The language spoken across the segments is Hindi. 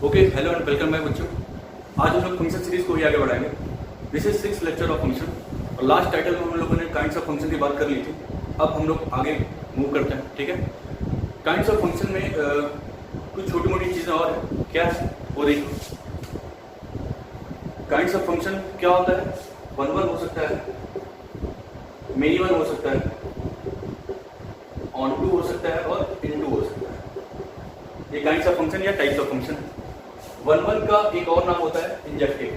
Okay, hello and welcome back बच्चों। आज हम लोग फंक्शन सीरीज को ही आगे बढ़ाएंगे। This is 6th lecture of function और लास्ट टाइटल में हम लोगों ने काइंड्स ऑफ फंक्शन की बात कर ली थी। अब हम लोग आगे मूव करते हैं, ठीक है। काइंड्स ऑफ फंक्शन में कुछ छोटी मोटी चीज़ें और हैं, क्या है वो देखो। काइंड्स ऑफ फंक्शन क्या होता है? वन वन हो सकता है, मेनी वन हो सकता है, ऑन टू हो सकता है और इन टू हो सकता है। ये काइंड्स ऑफ फंक्शन या types of function. One one का एक और नाम होता है इंजेक्टिव।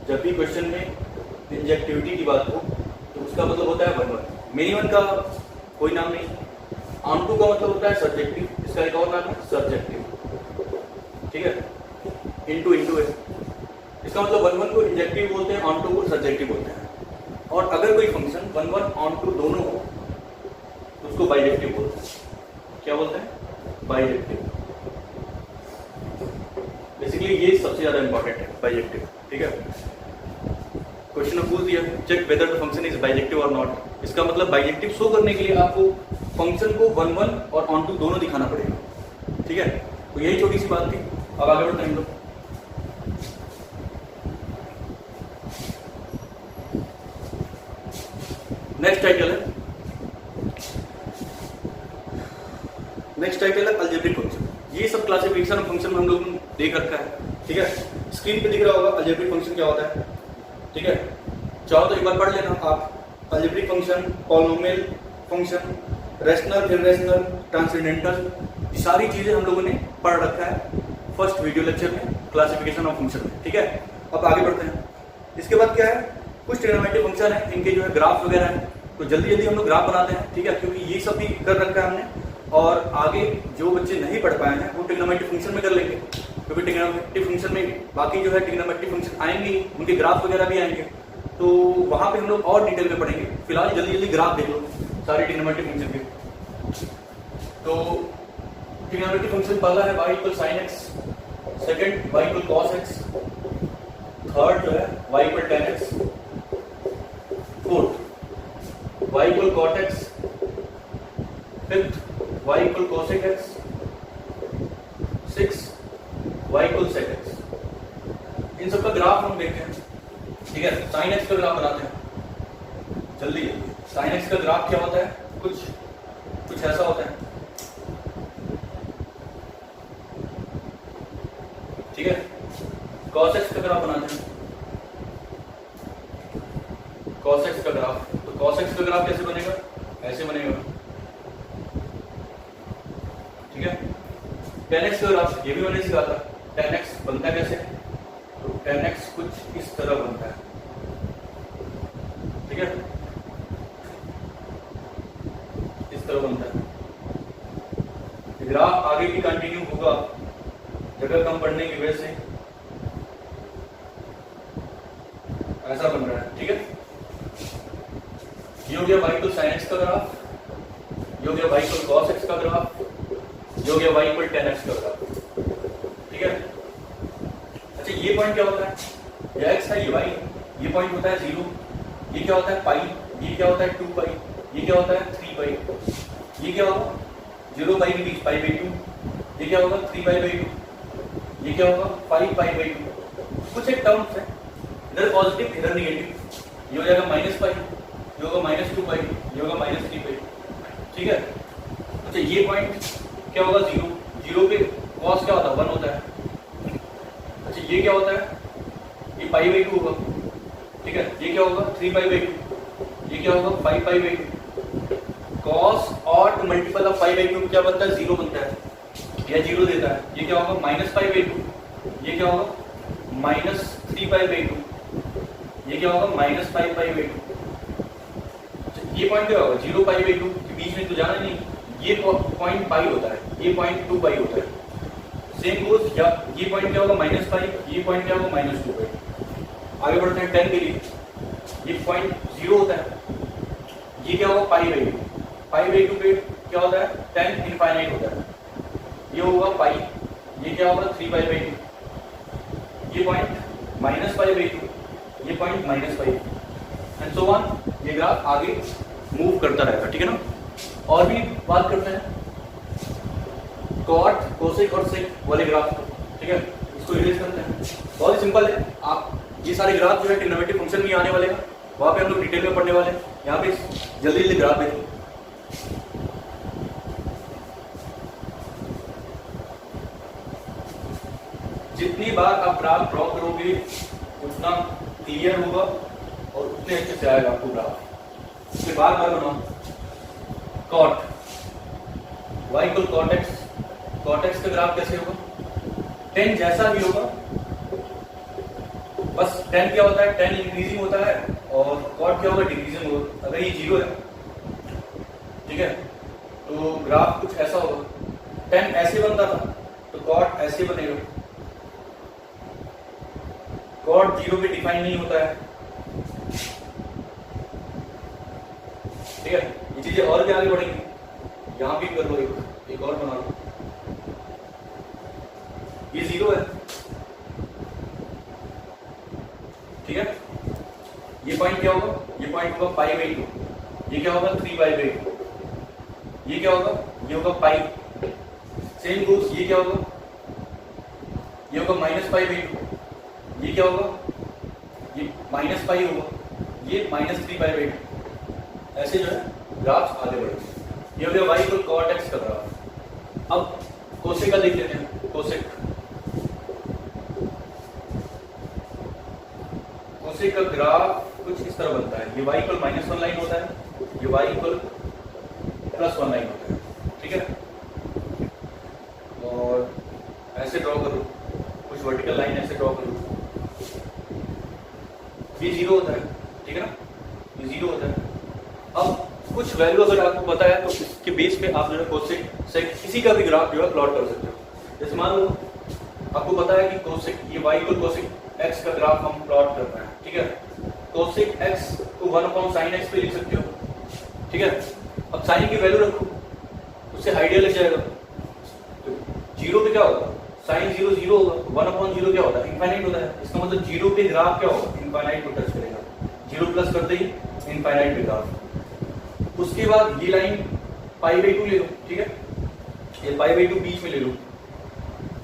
जब भी क्वेश्चन में इंजेक्टिविटी की बात हो तो उसका मतलब होता है वन वन। मेनी वन का कोई नाम नहीं। ऑन टू का मतलब होता है सब्जेक्टिव, इसका एक और नाम है सब्जेक्टिव, ठीक है। इनटू इनटू है, इसका मतलब वन वन को इंजेक्टिव बोलते हैं, ऑन टू को सब्जेक्टिव बोलते हैं। और अगर कोई function one one onto दोनों हो तो उसको बाइजेक्टिव बोलते हैं। क्या बोलते हैं? बाइजेक्टिव। बेसिकली ये सबसे ज्यादा इंपॉर्टेंट है, बाइजेक्टिव, ठीक है। क्वेश्चन में पूछ दिया, check whether the function is bijective और नॉट। इसका मतलब बाइजेक्टिव शो करने के लिए आपको फंक्शन को वन वन और ऑन टू दोनों दिखाना पड़ेगा, ठीक है। तो यही छोटी सी बात थी। अब आगे बढ़ते हैं हम लोग। नेक्स्ट टाइटल है अलजेब्रिक फंक्शन। ये सब क्लासिफिकेशन ऑफ फंक्शन में हम लोग ने देख रखा है, ठीक है। स्क्रीन पे दिख रहा होगा अलजेब्रिक फंक्शन क्या होता है, ठीक है। चाहो तो एक बार पढ़ लेना आप। Algebraic function, polynomial function, rational, irrational, transcendental, ये सारी चीजें हम लोगों ने पढ़ रखा है फर्स्ट वीडियो लेक्चर में, क्लासिफिकेशन ऑफ फंक्शन में, ठीक है। अब आगे बढ़ते हैं। इसके बाद क्या है, कुछ ट्रिग्नोमेट्रिक फंक्शन है, इनके जो है ग्राफ वगैरह है, तो जल्दी जल्दी हम लोग ग्राफ बनाते हैं, ठीक है, क्योंकि ये सब भी कर रखा है हमने। और आगे जो बच्चे नहीं पढ़ पाए हैं वो ट्रिग्नोमेट्रिक फंक्शन में कर लेंगे, क्योंकि ट्रिग्नोमेट्रिक फंक्शन में बाकी जो है ट्रिग्नोमेट्रिक फंक्शन आएंगे, उनके ग्राफ वगैरह भी आएंगे, तो वहां पे हम लोग और डिटेल में पढ़ेंगे। फिलहाल जल्दी जल्दी ग्राफ देख लो सारे ट्रिग्नोमेट्रिक फंक्शन के। तो ट्रिग्नोमेट्रिक फंक्शन पहला है y equal sin x, second y equal cos x, third जो है y equal tan x, fourth y equal cot x, fifth y equal cosec x, six y equal sec x। इन सबका ग्राफ हम देखते हैं, ठीक है। sin x का ग्राफ बनाते हैं जल्दी। sin x का ग्राफ क्या होता है? कुछ ऐसा होता है, ठीक है। cos x का ग्राफ बनाते हैं, cos x का ग्राफ। तो cos x का ग्राफ कैसे बनेगा? ऐसे बनेगा, ठीक है। tan x का ग्राफ ये भी मैंने सिखाया था। tan x बनता है कैसे? तो tan x कुछ इस तरह बनता है, ठीक है, इस तरह बनता है। ग्राफ आगे भी कंटिन्यू होगा, जगह कम पड़ने की वजह से ऐसा बन रहा है, ठीक है। ये हो गया y इक्वल sin x का ग्राफ, ये हो गया y इक्वल cos x का ग्राफ, जो गया y इक्वल tan x का ग्राफ, ठीक है। अच्छा, ये पॉइंट क्या होता है? ये x है, ये y है, ये पॉइंट होता है 0, ये क्या होता है पाई, ये क्या होता है 2 पाई, ये क्या होता है 3 पाई, ये क्या होगा 0 पाई के बीच पाई बाई 2, ये क्या होगा 3 पाई बाई 2, ये क्या होगा 5 पाई बाई 2। कुछ एक टर्म्स है, इधर पॉजिटिव इधर नेगेटिव, ये हो जाएगा माइनस पाई, ये होगा माइनस 2 पाई, ये होगा माइनस 3 पाई, ठीक है। अच्छा, ये पॉइंट क्या होगा 0, 0 पे cos क्या होता है 1 होता है। अच्छा, ये क्या होता है? ये पाई बाई 2 होगा, ठीक है। ये क्या होगा 3 पाई बाई 2, ये क्या होगा 5 पाई बाई 2। cos और मल्टीपल ऑफ पाई बाई 2 क्या बनता है? 0 बनता है, यह 0 देता है। ये क्या होगा माइनस पाई बाई 2, ये क्या होगा माइनस 3 पाई बाई 2, ये क्या होगा माइनस 5 पाई बाई 2। ये पॉइंट क्या होगा 0 पाई बाई 2 के बीच में तो जाना नहीं, ये पॉइंट पाई होता है, ये पॉइंट 2 पाई होता है। सेम गोज, ये पॉइंट क्या होगा माइनस पाई, ये पॉइंट क्या होगा माइनस 2 पाई। आगे बढ़ते हैं 10 के लिए। ये पॉइंट 0 होता है, ये क्या होगा पाई बाई 2, पाई बाई 2 पे क्या होता है 10 इनफाइनाइट होता है, ये होगा पाई, ये क्या होगा 3 पाई बाई 2, ये पॉइंट माइनस पाई बाई 2, ये point minus pi, and so on. ये ग्राफ आगे मूव करता रहेगा, ठीक है ना। और भी बात करते हैं। कॉट, कोसेक और सेक वाले ग्राफ को, ठीक है, इसको इरेज करते हैं। बहुत ही सिंपल है। आप ये सारे ग्राफ जो है ट्रिग्नोमेट्रिक फंक्शन में आने वाले हैं, वहाँ पे हम लोग डिटेल में पढ़ने वाले हैं। यहाँ पे जल्दी जल्दी ग्राफ देखो। जितनी बार आप ग्राफ ड्रॉ करोगे उतना क्लियर होगा और उतने अच्छे से आएगा आपको ग्राफ। इसके बार बार बनाओ। Cot y equal cot x, cot x का ग्राफ कैसे होगा? टेन जैसा भी होगा, बस टेन क्या होता है, टेन इंक्रीजिंग होता है और कॉट क्या होगा, डिक्रीजिंग होगा। अगर ये जीरो है, ठीक है, तो ग्राफ कुछ ऐसा होगा। टेन ऐसे बनता था तो कॉट ऐसे बनेगा। कॉट जीरो पे डिफाइन नहीं होता है, ठीक है। ये चीजें और भी आगे बढ़ेंगी। यहां भी कर लो, एक और बना लो। ये जीरो है, ठीक है। ये पॉइंट क्या होगा? ये पॉइंट होगा पाई बाई 2। ये क्या होगा? 3 पाई बाई 2। ये क्या होगा? ये होगा पाई। सेम गोस, ये क्या होगा? ये होगा माइनस पाई बाई 2। ये क्या होगा? ये माइनस पाई होगा। ये माइनस 3 पाई बाई 2। ऐसे जो है ग्राफ आगे बढ़ेंगे। ये हो गया वाई इक्वल कॉट एक्स का ग्राफ। अब कोसेक का देख लेते हैं। कोसेक का ग्राफ कुछ इस तरह बनता है। ये y इक्वल -1 लाइन होता है, ये y इक्वल +1 लाइन होता है, ठीक है। और ऐसे ड्रॉ करो, कुछ वर्टिकल लाइन ऐसे ड्रॉ करो। ये जीरो होता है, ठीक है ना, ये जीरो होता है। अब कुछ वैल्यू अगर आपको पता है तो इसके बेस पे आप जो है कोसेक सेक किसी का भी ग्राफ जो है प्लॉट कर सकते हो। जैसे मान लो आपको पता है कि कोसेक, ये y इक्वल कोसेक x का ग्राफ हम प्लॉट कर रहे हैं, ठीक है। कोसेक x को 1/sin x पे लिख सकते हो, ठीक है। अब साइन की वैल्यू रखो, उससे आइडिया लग जाएगा। तो जीरो पे क्या होगा? साइन 0 0 होगा। 1/0 क्या होता है? इनफाइनाइट होता है। इसका मतलब जीरो पे ग्राफ क्या होगा? इनफाइनाइट को टच करेगा। जीरो प्लस करते ही इनफाइनाइट पे ग्राफ। उसके बाद ये लाइन पाई बाई 2 ले लो, ठीक है। ये पाई बाई 2 बीच में ले लो,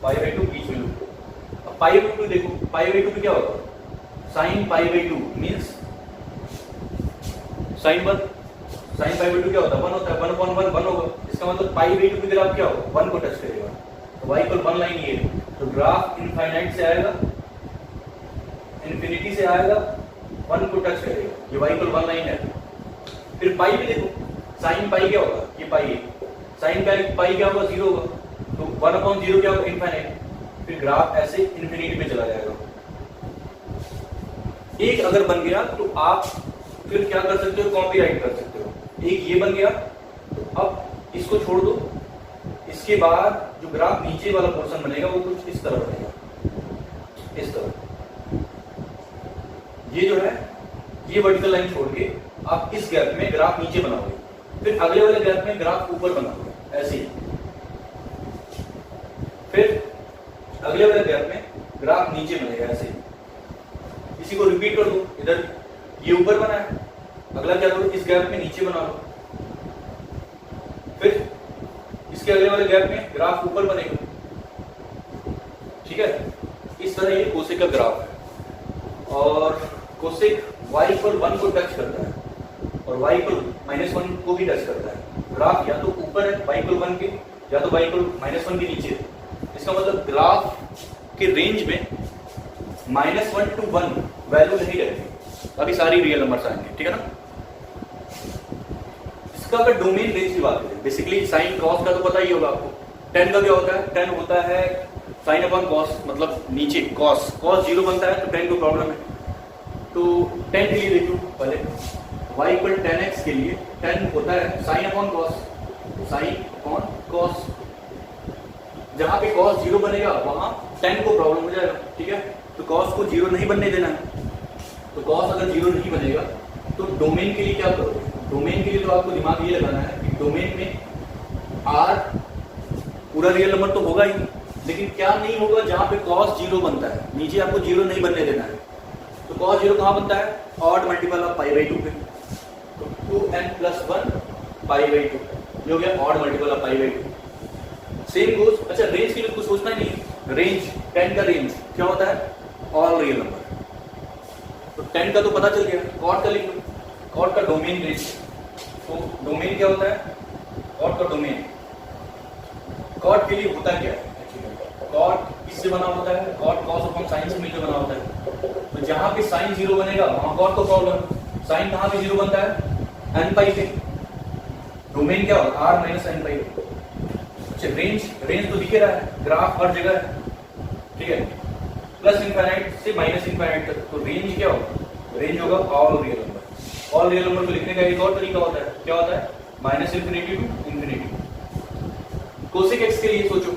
पाई बाई 2 बीच में लो। अब पाई बाई 2 देखो, पाई बाई 2 पे क्या होगा? Sine pi by 2 means sign 1। Sine pi by 2 क्या होता है? 1 होता है। 1/1 1 होगा। इसका मतलब पाई बाई 2 पे ग्राफ क्या होगा? 1 को टच करेगा। तो y इक्वल 1 लाइन ये है, तो ग्राफ इनफाइनाइट से आएगा, इन्फिनिटी से आएगा, 1 को टच करेगा। ये y इक्वल 1 लाइन है। फिर पाई भी देखो, साइन पाई क्या होगा? ये पाई है। साइन पाई क्या होगा? 0 होगा। तो 1/0 क्या होगा? इनफाइनाइट। फिर ग्राफ ऐसे इन्फिनिटी में चला जाएगा। एक अगर बन गया तो आप फिर क्या कर सकते हो? कॉपी राइट कर सकते हो। एक ये बन गया, तो अब इसको छोड़ दो। इसके बाद जो ग्राफ नीचे वाला पोर्शन बनेगा वो कुछ इस तरह बनेगा, इस तरह। ये जो है, ये वर्टिकल लाइन छोड़ के आप इस गैप में ग्राफ नीचे बनाओगे। फिर अगले वाले गैप में ग्राफ ऊपर बनाओगे, ऐसे ही। फिर अगले वाले गैप में ग्राफ नीचे बनेगा, ऐसे ही। इसी को रिपीट कर दो। इधर ये ऊपर बना है, अगला क्या करो? इस गैप में नीचे बना लो। फिर इसके अगले वाले गैप में ग्राफ ऊपर बनेगा, ठीक है। इस तरह ये कोसेक का ग्राफ है। और कोसेक y इक्वल 1 को टच करता है और y इक्वल -1 को भी टच करता है। ग्राफ या तो ऊपर है y इक्वल 1 के, या तो y इक्वल -1 के नीचे है। इसका मतलब ग्राफ के रेंज में -1 to 1 वैल्यू नहीं रहती, बाकी सारी रियल नंबर्स आएंगे, ठीक है ना। इसका अगर डोमेन रेंज की बात करें, बेसिकली साइन कॉस का तो पता ही होगा आपको। टेन का क्या होता है? टेन होता है साइन अपॉन कॉस, मतलब नीचे कॉस 0 बनता है तो टेन को प्रॉब्लम है। तो 10 के लिए देखो पहले, y इक्वल 10x के लिए 10 होता है sine upon cos, sine upon cos. जहां पे कॉस 0 बनेगा वहां 10 को प्रॉब्लम हो जाएगा, ठीक है। तो कॉस को 0 नहीं बनने देना है। तो कॉस अगर 0 नहीं बनेगा तो डोमेन के लिए क्या करोगे? डोमेन के लिए तो आपको दिमाग ये लगाना है कि डोमेन में r पूरा रियल नंबर तो होगा ही, लेकिन क्या नहीं होगा? जहां पे cos 0 बनता है, नीचे आपको 0 नहीं बनने देना है। तो cos 0 कहां बनता है? Odd multiple of pi by 2 पे। तो 2n + 1 पाई बाई 2, ये हो गया odd multiple of pi by 2। Same goes. अच्छा रेंज के लिए कुछ सोचना ही नहीं है। रेंज 10 का रेंज क्या होता है? All real number. तो 10 का तो पता चल गया। कॉर्ड का लिख लो, कॉर्ड का डोमेन रेंज। तो डोमेन क्या होता है? कॉर्ड का डोमेन। कॉर्ड के लिए होता क्या है? कॉर्ड किससे बना होता है? कॉर्ड कॉस अपॉन साइन से मिलकर बना होता है। तो जहां पे साइन 0 बनेगा वहां कॉर्ड को प्रॉब्लम। साइन कहां पे 0 बनता है? n पाई पे। डोमेन क्या होगा? r माइनस n पाई। अच्छा रेंज तो दिख रहा है, ग्राफ हर जगह है, ठीक है, प्लस इंफिनिट से माइनस इंफिनिट तक। तो रेंज क्या होगा? रेंज होगा all real number. All real number को लिखने का एक और तरीका होता है, क्या होता है? Minus infinity to infinity. Cosec x के लिए सोचो,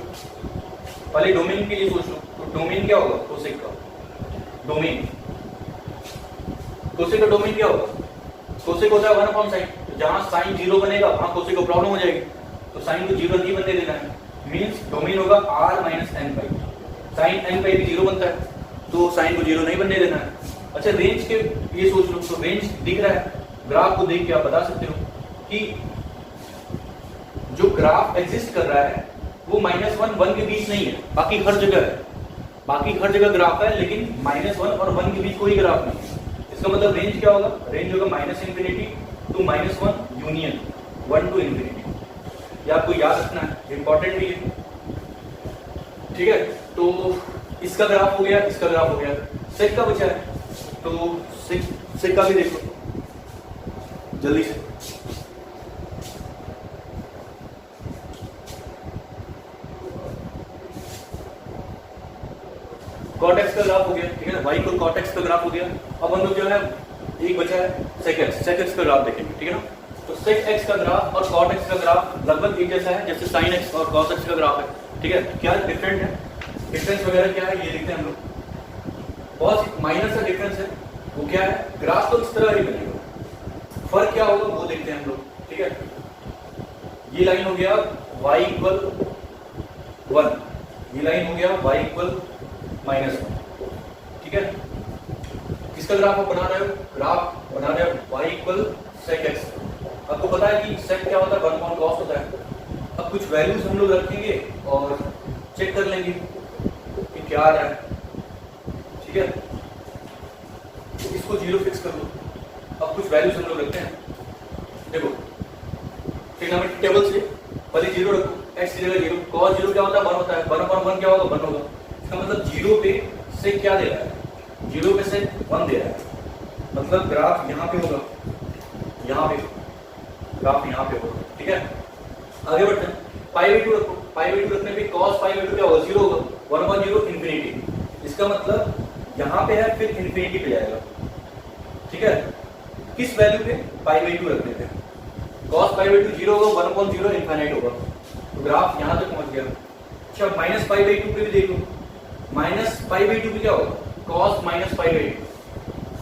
पहले डोमेन के लिए सोच लो। तो डोमेन क्या होगा कोसेक का? डोमेन, कोसेक का डोमेन क्या होगा? कोसेक होता है 1 अपॉन साइन। तो जहां साइन 0 बनेगा वहां कोसेक को प्रॉब्लम हो जाएगी। तो साइन को 0 नहीं बनने देना है। मींस डोमेन होगा r माइनस n पाई। साइन n पाई भी 0 बनता है, तो साइन को 0 नहीं बनने देना है। अच्छा रेंज के ये सोच लो। तो रेंज दिख रहा है, ग्राफ को देख के आप बता सकते हो कि जो ग्राफ एग्जिस्ट कर रहा है वो -1 1 के बीच नहीं है, बाकी हर जगह है। बाकी हर जगह ग्राफ है, लेकिन -1 और 1 के बीच कोई ग्राफ नहीं है। इसका मतलब रेंज क्या होगा? रेंज होगा minus infinity to -1 union 1 to infinity. ये आपको याद रखना है, इंपॉर्टेंट भी है, ठीक है। तो इसका ग्राफ हो गया, इसका ग्राफ हो गया, सेक का बचा है। तो सेक का भी देखो जल्दी से। कॉट एक्स का ग्राफ हो गया, ठीक है ना, वाई को कॉट एक्स का ग्राफ हो गया। अब हम लोग जो है एक बचा है सेक एक्स का ग्राफ देखेंगे, ठीक है ना। तो सेक एक्स का ग्राफ और कॉट एक्स का ग्राफ लगभग एक जैसा है जैसे साइन एक्स और कॉस एक्स का ग्राफ है, ठीक है। क्या डिफरेंट है? डिफरेंस वगैरह क्या है ये देखते हैं हम लोग। बहुत माइनर सा डिफरेंस है। वो क्या है? ग्राफ तो इस तरह ही बनेगा, फर्क क्या होगा वो देखते हैं हम लोग, ठीक है। ये लाइन हो गया y इक्वल 1, ये लाइन हो गया y इक्वल -1, ठीक है। किसका ग्राफ आप बना रहे हो? ग्राफ बना रहे हो y इक्वल सेक एक्स। आपको पता है कि सेक क्या होता है? 1 अपॉन कॉस होता है। अब कुछ वैल्यूज हम लोग रखेंगे और चेक कर लेंगे कि क्या आ रहा है, ठीक है। तो इसको 0 फिक्स कर लो। अब कुछ वैल्यूज हम लोग रखते हैं, देखो ट्रिग्नोमेट्रिक टेबल से पहले 0 रखो, x की जगह 0, cos 0 क्या होता है? 1 होता है, 1 अपॉन 1 क्या होगा? 1 होगा। इसका मतलब 0 पे से क्या दे रहा है? 0 पे से 1 दे रहा है, मतलब ग्राफ यहाँ पे होगा, यहाँ पे ग्राफ यहाँ पे होगा, ठीक है। आगे बढ़ते हैं, π/2 रखो। π/2 रखने पे cos π/2 क्या होगा? 0 होगा, 1/0 इंफिनिटी। इसका मतलब यहाँ पे है, फिर इंफिनिटी पे जाएगा, ठीक है। किस वैल्यू पे? π/2 रखने पे cos π/2 0 होगा, 1/0 इंफिनिट होगा। तो ग्राफ यहाँ तक पहुंच गया। अच्छा -π/2 पे भी देखो, -π/2 पे क्या होगा? cos -π/2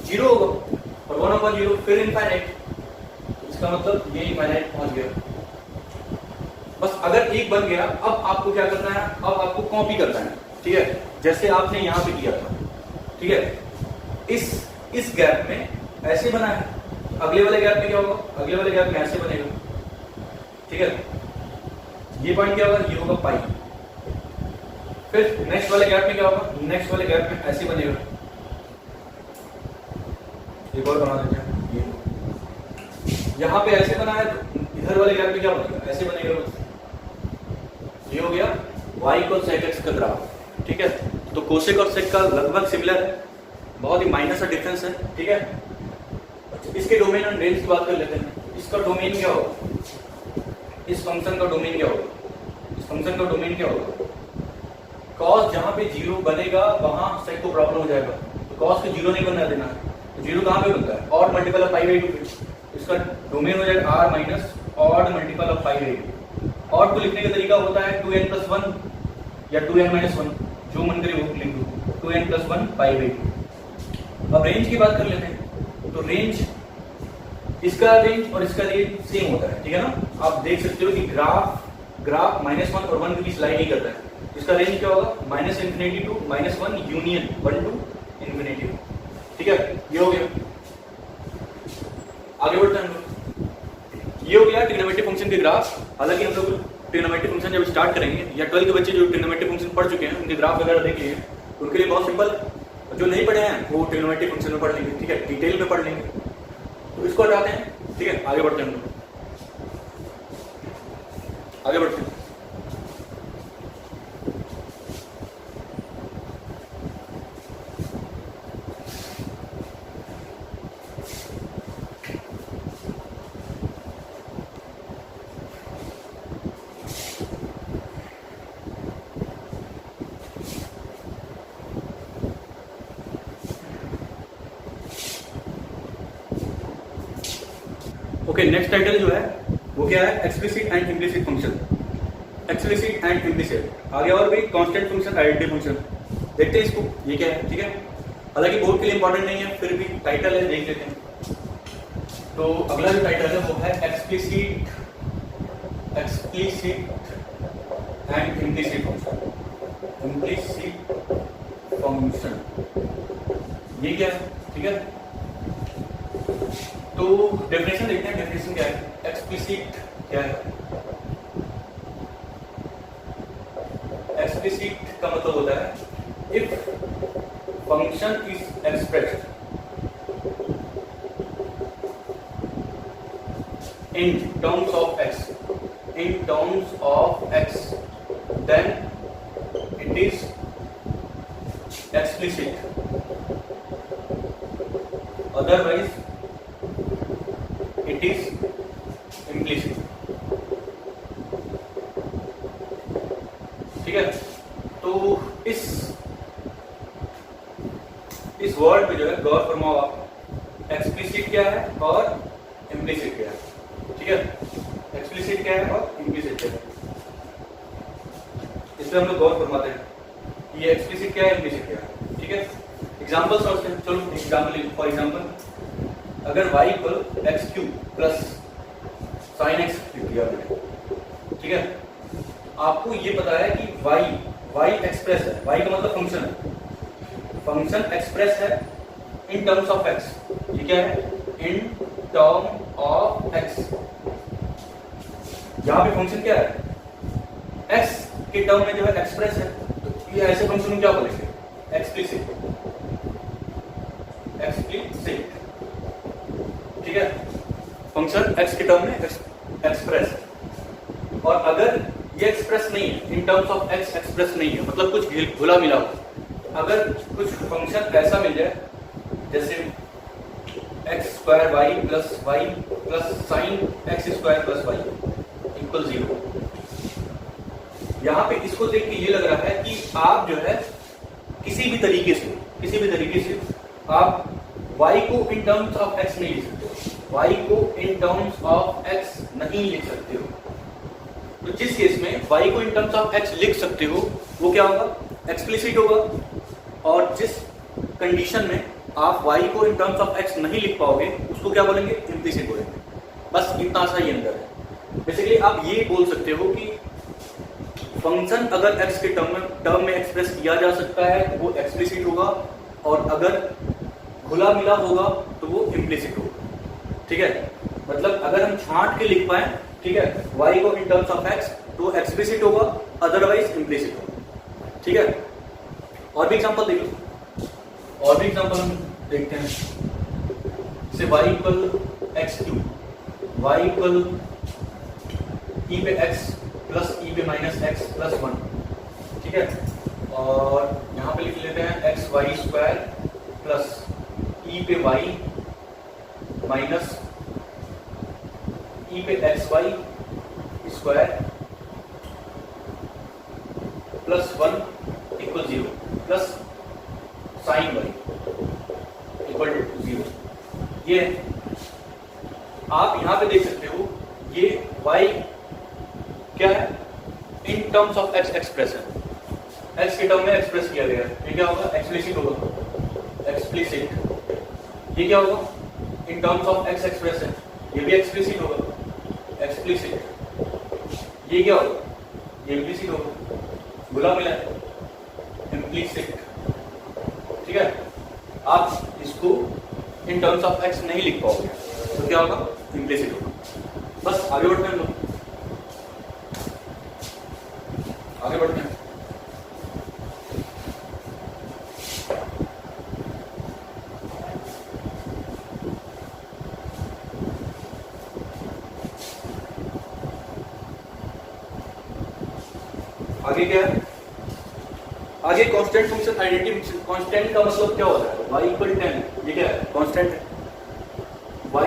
0 होगा और 1/0 फिर इंफिनिट। इसका मतलब ये इंफिनिट पहुंच गया। बस अगर एक बन गया, अब आपको क्या करना है? अब आपको कॉपी करना है, ठीक है, जैसे आपने यहाँ पे किया था, ठीक है। इस गैप में ऐसे बना है, अगले वाले गैप में क्या होगा? अगले वाले गैप में ऐसे बनेगा, ठीक है। ये पॉइंट क्या होगा? ये होगा पाई। फिर नेक्स्ट वाले गैप में क्या होगा? नेक्स्ट वाले गैप में ऐसे बनेगा। एक और बना देते हैं, ये यहाँ पे ऐसे बना है, तो इधर वाले गैप में क्या बनेगा? ऐसे बनेगा। ये हो गया y इक्वल सेक एक्स का ग्राफ, ठीक है। तो कोसेक और सेक का लगभग सिमिलर है, बहुत ही माइनर सा डिफरेंस है, ठीक है। इसके डोमेन एंड रेंज की बात कर लेते हैं। इसका डोमेन क्या होगा? इस फंक्शन का डोमेन क्या होगा? इस फंक्शन का डोमेन क्या होगा? cos जहां पे 0 बनेगा वहां सेक को प्रॉब्लम हो जाएगा, तो cos को 0 नहीं बनना देना है। तो 0 कहां पे बनता है? ऑड मल्टीपल ऑफ π/2 पे। इसका डोमेन हो जाएगा r minus odd multiple of π/2। Odd को लिखने का तरीका होता है 2n+1 या 2n-1, जो मन करे वो लिख दो, 2n+1 π/2। अब रेंज की बात कर लेते हैं। तो रेंज, इसका रेंज और इसका रेंज सेम होता है, ठीक है ना। आप देख सकते हो कि ग्राफ -1 और 1 के बीच लाई नहीं करता है। इसका रेंज क्या होगा? -∞ टू -1 यूनियन 1 टू इंफिनिटी, ठीक है। ये हो गया। आगे बढ़ते हैं हम लोग। ये हो गया ट्रिग्नोमेट्रिक फंक्शन के ग्राफ। हालांकि हम लोग ट्रिग्नोमेट्रिक फंक्शन जब स्टार्ट करेंगे, या 12 के बच्चे जो ट्रिग्नोमेट्रिक फंक्शन पढ़ चुके हैं उनके ग्राफ वगैरह देख लिए, उनके लिए बहुत सिंपल, जो नहीं पढ़े हैं वो ट्रिग्नोमेट्रिक फंक्शन में पढ़ लेंगे, ठीक है, डिटेल में पढ़ लेंगे। तो इसको हटाते हैं, ठीक है, आगे बढ़ते हैं हम लोग, आगे बढ़ते हैं। ओके, नेक्स्ट टाइटल जो है वो क्या है, explicit and implicit function. Explicit and implicit, आगे और भी कांस्टेंट फंक्शन, आइडेंटिटी फंक्शन, देखते हैं इसको ये क्या है, ठीक है। हालांकि बोर्ड के लिए इंपॉर्टेंट नहीं है, फिर भी टाइटल है, देख लेते हैं। तो अगला जो टाइटल है वो है explicit and implicit function. Implicit function ये क्या है, ठीक है। तो डेफिनेशन देखते हैं, डेफिनेशन क्या है, एक्सप्लिसिट क्या है। एक्सप्लिसिट का मतलब होता है if function is expressed in terms of x, then it is explicit, otherwise it is implicit, ठीक है। तो इस वर्ड पे जो है गौर फरमाओ आप, एक्सप्लिसिट क्या है और इम्प्लिसिट क्या है, ठीक है। एक्सप्लिसिट क्या है और इम्प्लिसिट क्या है, इस पे हम लोग गौर फरमाते हैं, ये एक्सप्लिसिट क्या है, इम्प्लिसिट क्या है, ठीक है। एग्जांपल समझते हैं, चलो एग्जांपल, फॉर एग्जांपल अगर y equal x cube plus sine x दिया मैंने, ठीक है। आपको ये पता है कि y एक्सप्रेस है, y का मतलब फंक्शन है, फंक्शन एक्सप्रेस है इन टर्म्स ऑफ x, ये क्या है, इन टर्म ऑफ x। यहां पे फंक्शन क्या है, x के टर्म में जो है एक्सप्रेस है, तो ये ऐसे फंक्शन को क्या बोलेंगे, एक्सप्लिसिट, ठीक है। फंक्शन x के टर्म में एक्सप्रेस है, और अगर ये एक्सप्रेस नहीं है, in terms of x express नहीं है, मतलब कुछ घुला मिला हो, अगर कुछ फंक्शन ऐसा मिल जाए जैसे x square y plus sine x square plus y equal 0, यहां पे इसको देख के ये लग रहा है कि आप जो है किसी भी तरीके से आप y को इन टर्म्स ऑफ x नहीं लिख सकते हो, y को इन टर्म्स ऑफ x नहीं लिख सकते हो। तो जिस केस में y को इन टर्म्स ऑफ x लिख सकते हो वो क्या होगा, एक्सप्लिसिट होगा, और जिस कंडीशन में आप y को इन टर्म्स ऑफ x नहीं लिख पाओगे उसको क्या बोलेंगे, इम्प्लिसिट बोलेंगे। बस इतना सा ही अंतर है। बेसिकली आप ये बोल सकते हो कि फंक्शन अगर x के टर्म में एक्सप्रेस किया जा सकता है तो वो एक्सप्लिसिट होगा, और अगर खुला मिला होगा तो वो इम्प्लिसिट होगा, ठीक है। मतलब अगर हम छांट के लिख पाए, ठीक है, y को इन टर्म्स ऑफ x तो एक्सप्लिसिट होगा, अदरवाइज इम्प्लिसिट होगा, ठीक है। और भी एग्जांपल देख लो, और भी एग्जांपल हम देखते हैं, जैसे y equal x cube, y equal e पे x प्लस e पे माइनस एक्स प्लस 1, ठीक है। और यहाँ पे लिख लेते हैं x y square plus e पे y माइनस e पे x y square plus 1 equal 0 plus sine y equal to 0। ये आप यहां पे देख सकते हो, ये y क्या है, in terms of x express है, x के टर्म में एक्सप्रेस किया गया है, ये क्या होगा, एक्सप्लिसिट होगा, एक्सप्लिसिट। ये क्या होगा, in terms of x express है, ये भी एक्सप्लिसिट होगा, एक्सप्लिसिट। ये क्या होगा, ये इम्प्लिसिट होगा, बुला मिला है, इम्प्लिसिट, ठीक है। आप इसको इन टर्म्स ऑफ x नहीं लिख पाओगे तो क्या होगा, इम्प्लिसिट होगा। बस आगे बढ़ते हैं हम लोग। आगे बढ़ते हैं। आगे क्या है, आगे constant function identity function. Constant का मतलब क्या होता है, y इक्वल 10, ये क्या है कांस्टेंट है y।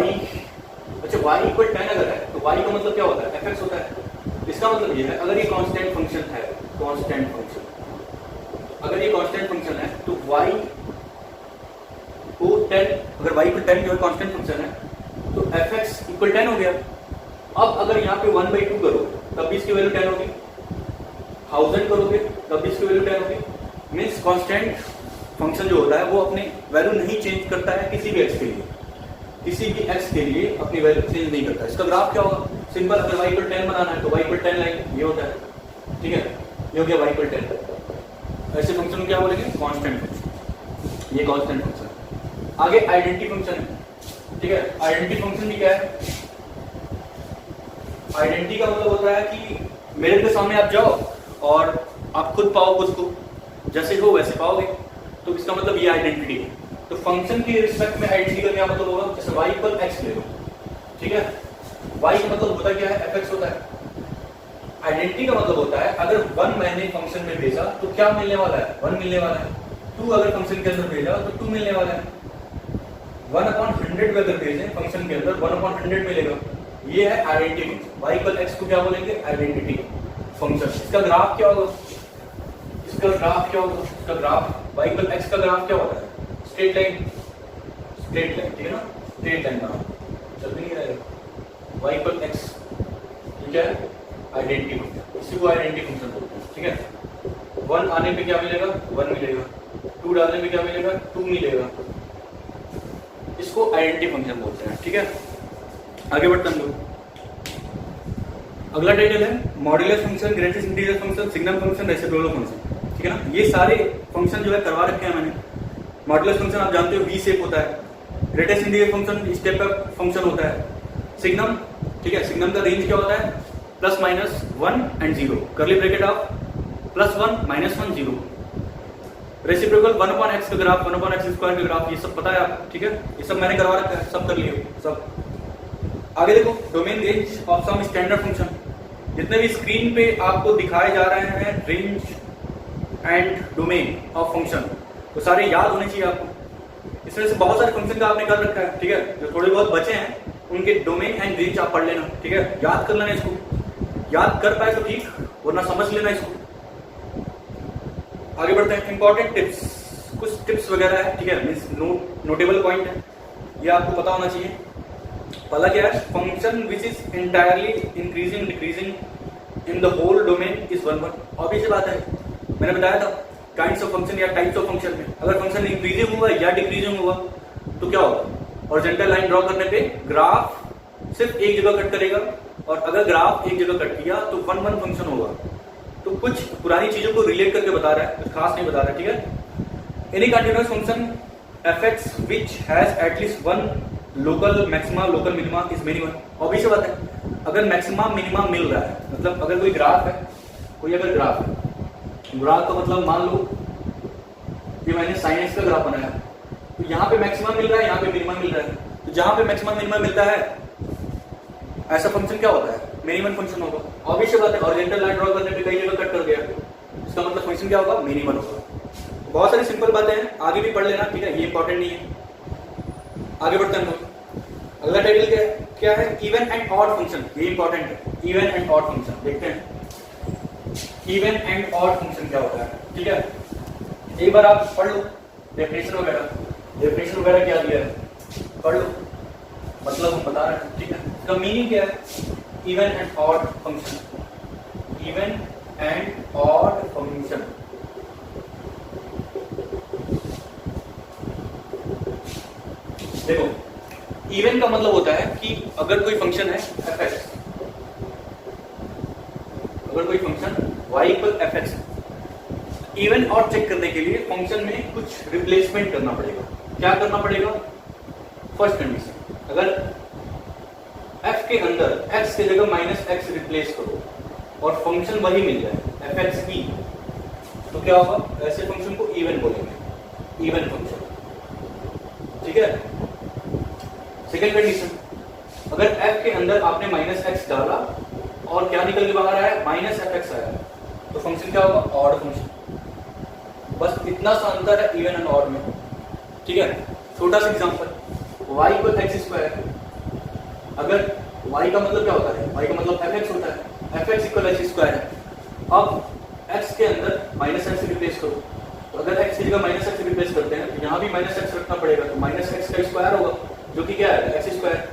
अच्छा y इक्वल 10 अगर है तो y का मतलब क्या होता है, fx होता है। इसका मतलब ये है अगर ये कांस्टेंट फंक्शन है, कांस्टेंट फंक्शन, अगर ये कांस्टेंट फंक्शन है तो y को 10, अगर y इक्वल 10 जो है कांस्टेंट फंक्शन है तो fx इक्वल 10 हो गया। अब अगर यहाँ पे 1/2 करो तब भी इसकी वैल्यू 10 होगी, 1000 करोगे तब भी इसकी वैल्यू 10 होगी। मीन्स कांस्टेंट फंक्शन जो होता है वो अपनी वैल्यू नहीं चेंज करता है किसी भी x के लिए, किसी भी x के लिए अपनी वैल्यू चेंज नहीं करता है। इसका ग्राफ क्या होगा, सिंपल, अगर y इक्वल 10 बनाना है तो y इक्वल 10 लाइन ये होता है, ठीक है, ये हो गया y इक्वल 10। ऐसे फंक्शन को क्या बोलेंगे, कांस्टेंट फंक्शन, ये कांस्टेंट फंक्शन। आगे आइडेंटिटी फंक्शन है, ठीक है। आइडेंटिटी फंक्शन भी क्या है, आइडेंटिटी का मतलब होता है कि मेरे के सामने आप जाओ और आप खुद पाओ खुद को, जैसे हो वैसे पाओगे, तो इसका मतलब ये आइडेंटिटी है। तो फंक्शन के रिस्पेक्ट में आइडेंटिटी का क्या मतलब होगा, जैसे y इक्वल x ले लो, ठीक है, y का मतलब होता है क्या है, fx होता है। आइडेंटिटी का मतलब होता है अगर 1 मैंने फंक्शन में भेजा तो क्या मिलने वाला है, 1 मिलने वाला है। 2 अगर फंक्शन के अंदर भेजा तो 2 मिलने वाला है। 1/100 अगर भेजें फंक्शन के अंदर 1/100 मिलेगा। ये है identity function. y equal x को क्या बोलेंगे, आइडेंटिटी फंक्शन। इसका ग्राफ क्या होगा, इसका ग्राफ क्या होगा, इसका ग्राफ y इक्वल x का ग्राफ क्या होता है, स्ट्रेट लाइन, स्ट्रेट लाइन, ठीक है ना, स्ट्रेट लाइन बनाओ, चल भी नहीं रहेगा। y इक्वल x ये क्या है, आइडेंटिटी फंक्शन, इसी को आइडेंटिटी फंक्शन बोलते हैं, ठीक है। 1 आने पे क्या मिलेगा, 1 मिलेगा, 2 डालने पे क्या मिलेगा, 2 मिलेगा। इसको आइडेंटिटी फंक्शन बोलते हैं, ठीक है। आगे बढ़ते हैं हम लोग। अगला टाइटल है modulus function, greatest integer function, signum function, reciprocal function, ठीक है ना। ये सारे फंक्शन जो है करवा रखे हैं मैंने। मॉड्यूलस फंक्शन आप जानते हो वी शेप होता है, greatest integer function step up function होता है, सिग्नम, ठीक है, सिग्नम का रेंज क्या होता है, +-1 एंड 0, करली ब्रैकेट ऑफ +1 -1 0। रेसिप्रोकल 1/x का ग्राफ, 1/x² का ग्राफ, ये सब पता है आप, ठीक है, ये सब मैंने करवा रखा है, सब कर लिए सब। आगे देखो domain range of some standard function, जितने भी स्क्रीन पे आपको दिखाए जा रहे हैं range and domain of function, तो सारे याद होने चाहिए आपको। इसमें से बहुत सारे फंक्शन का आपने कर रखा है, ठीक है, जो थोड़े बहुत बचे हैं उनके डोमेन एंड रेंज आप पढ़ लेना, ठीक है, याद कर लेना इसको, याद कर पाए तो ठीक, वरना समझ लेना इसको। आगे बढ़ते हैं, इंपॉर्टेंट टिप्स, कुछ टिप्स वगैरह है, ठीक है, मींस नोटेबल पॉइंट है, ये आपको पता होना चाहिए। पहला क्या है, function which is entirely increasing decreasing in the whole domain is 1/1। Obvious बात है, मैंने बताया था काइंड्स ऑफ फंक्शन या टाइप्स ऑफ फंक्शन में अगर फंक्शन इंक्रीजिंग हुआ या डिक्रीजिंग हुआ तो क्या होगा, हॉरिजॉन्टल लाइन ड्रॉ करने पे ग्राफ सिर्फ एक जगह कट करेगा, और अगर ग्राफ एक जगह कट किया तो 1/1 फंक्शन होगा। तो कुछ पुरानी चीजों को रिलेट करके बता रहा है, कुछ खास नहीं बता रहा है, ठीक है। Any continuous function fx which has at least one local maxima local minima is minimum. Obvious बात है, अगर मैक्सिमा मिनिमा मिल रहा है, मतलब अगर कोई ग्राफ है, कोई अगर ग्राफ है, ग्राफ का मतलब मान लो कि मैंने sin x का ग्राफ बनाया, तो यहाँ पे मैक्सिमा मिल रहा है, यहाँ पे मिनिमा मिल रहा है, तो जहां पे मैक्सिमा मिनिमा मिलता है ऐसा फंक्शन क्या होता है, मिनिमम फंक्शन होगा। ऑब्वियस बात है, हॉरिजॉन्टल लाइन ड्रॉ करने पे कई जगह कट कर गया, इसका मतलब फंक्शन क्या होगा, मिनिमम होगा। बहुत सारी सिंपल बातें हैं, आगे भी पढ़ लेना, ठीक है, ये इंपॉर्टेंट नहीं है। आगे बढ़ते हैं हम लोग। अगला टाइटल क्या है, इवन एंड ऑड फंक्शन, ये इंपॉर्टेंट है, इवन एंड ऑड फंक्शन। देखते हैं इवन एंड ऑड फंक्शन क्या होता है, ठीक है, एक बार आप पढ़ लो डेफिनेशन वगैरह क्या दिया है, पढ़ लो, मतलब हम बता रहे हैं, ठीक है। इसका मीनिंग क्या है, even and odd function, even and odd function. देखो इवन का मतलब होता है कि अगर कोई फंक्शन है fx, अगर कोई function y equal fx, even और चेक करने के लिए फंक्शन में कुछ रिप्लेसमेंट करना पड़ेगा। क्या करना पड़ेगा, फर्स्ट कंडीशन, अगर f के अंदर x की जगह -x रिप्लेस करो और फंक्शन वही मिल जाए, एफ एक्स की, तो क्या होगा, ऐसे फंक्शन को इवन बोलेंगे, इवन फंक्शन। ठीक है। सेकेंड कंडीशन, अगर f के अंदर आपने माइनस एक्स डाला और क्या निकल के बाहर आया, माइनस एफ एक्स आया, तो फंक्शन क्या होगा, ऑड फंक्शन। बस इतना सा अंतर है इवन एंड ऑड में। ठीक है। छोटा सा example, y equal x square, अगर y का मतलब क्या होता है, y का मतलब एफ एक्स होता है, f x equal x square है। अब x के अंदर माइनस एक्स रिप्लेस करो, तो अगर x की जगह माइनस एक्स रिप्लेस करते हैं तो यहाँ भी माइनस एक्स रखना पड़ेगा, तो माइनस एक्स का स्क्वायर होगा, जो कि क्या है, एक्स स्क्वायर।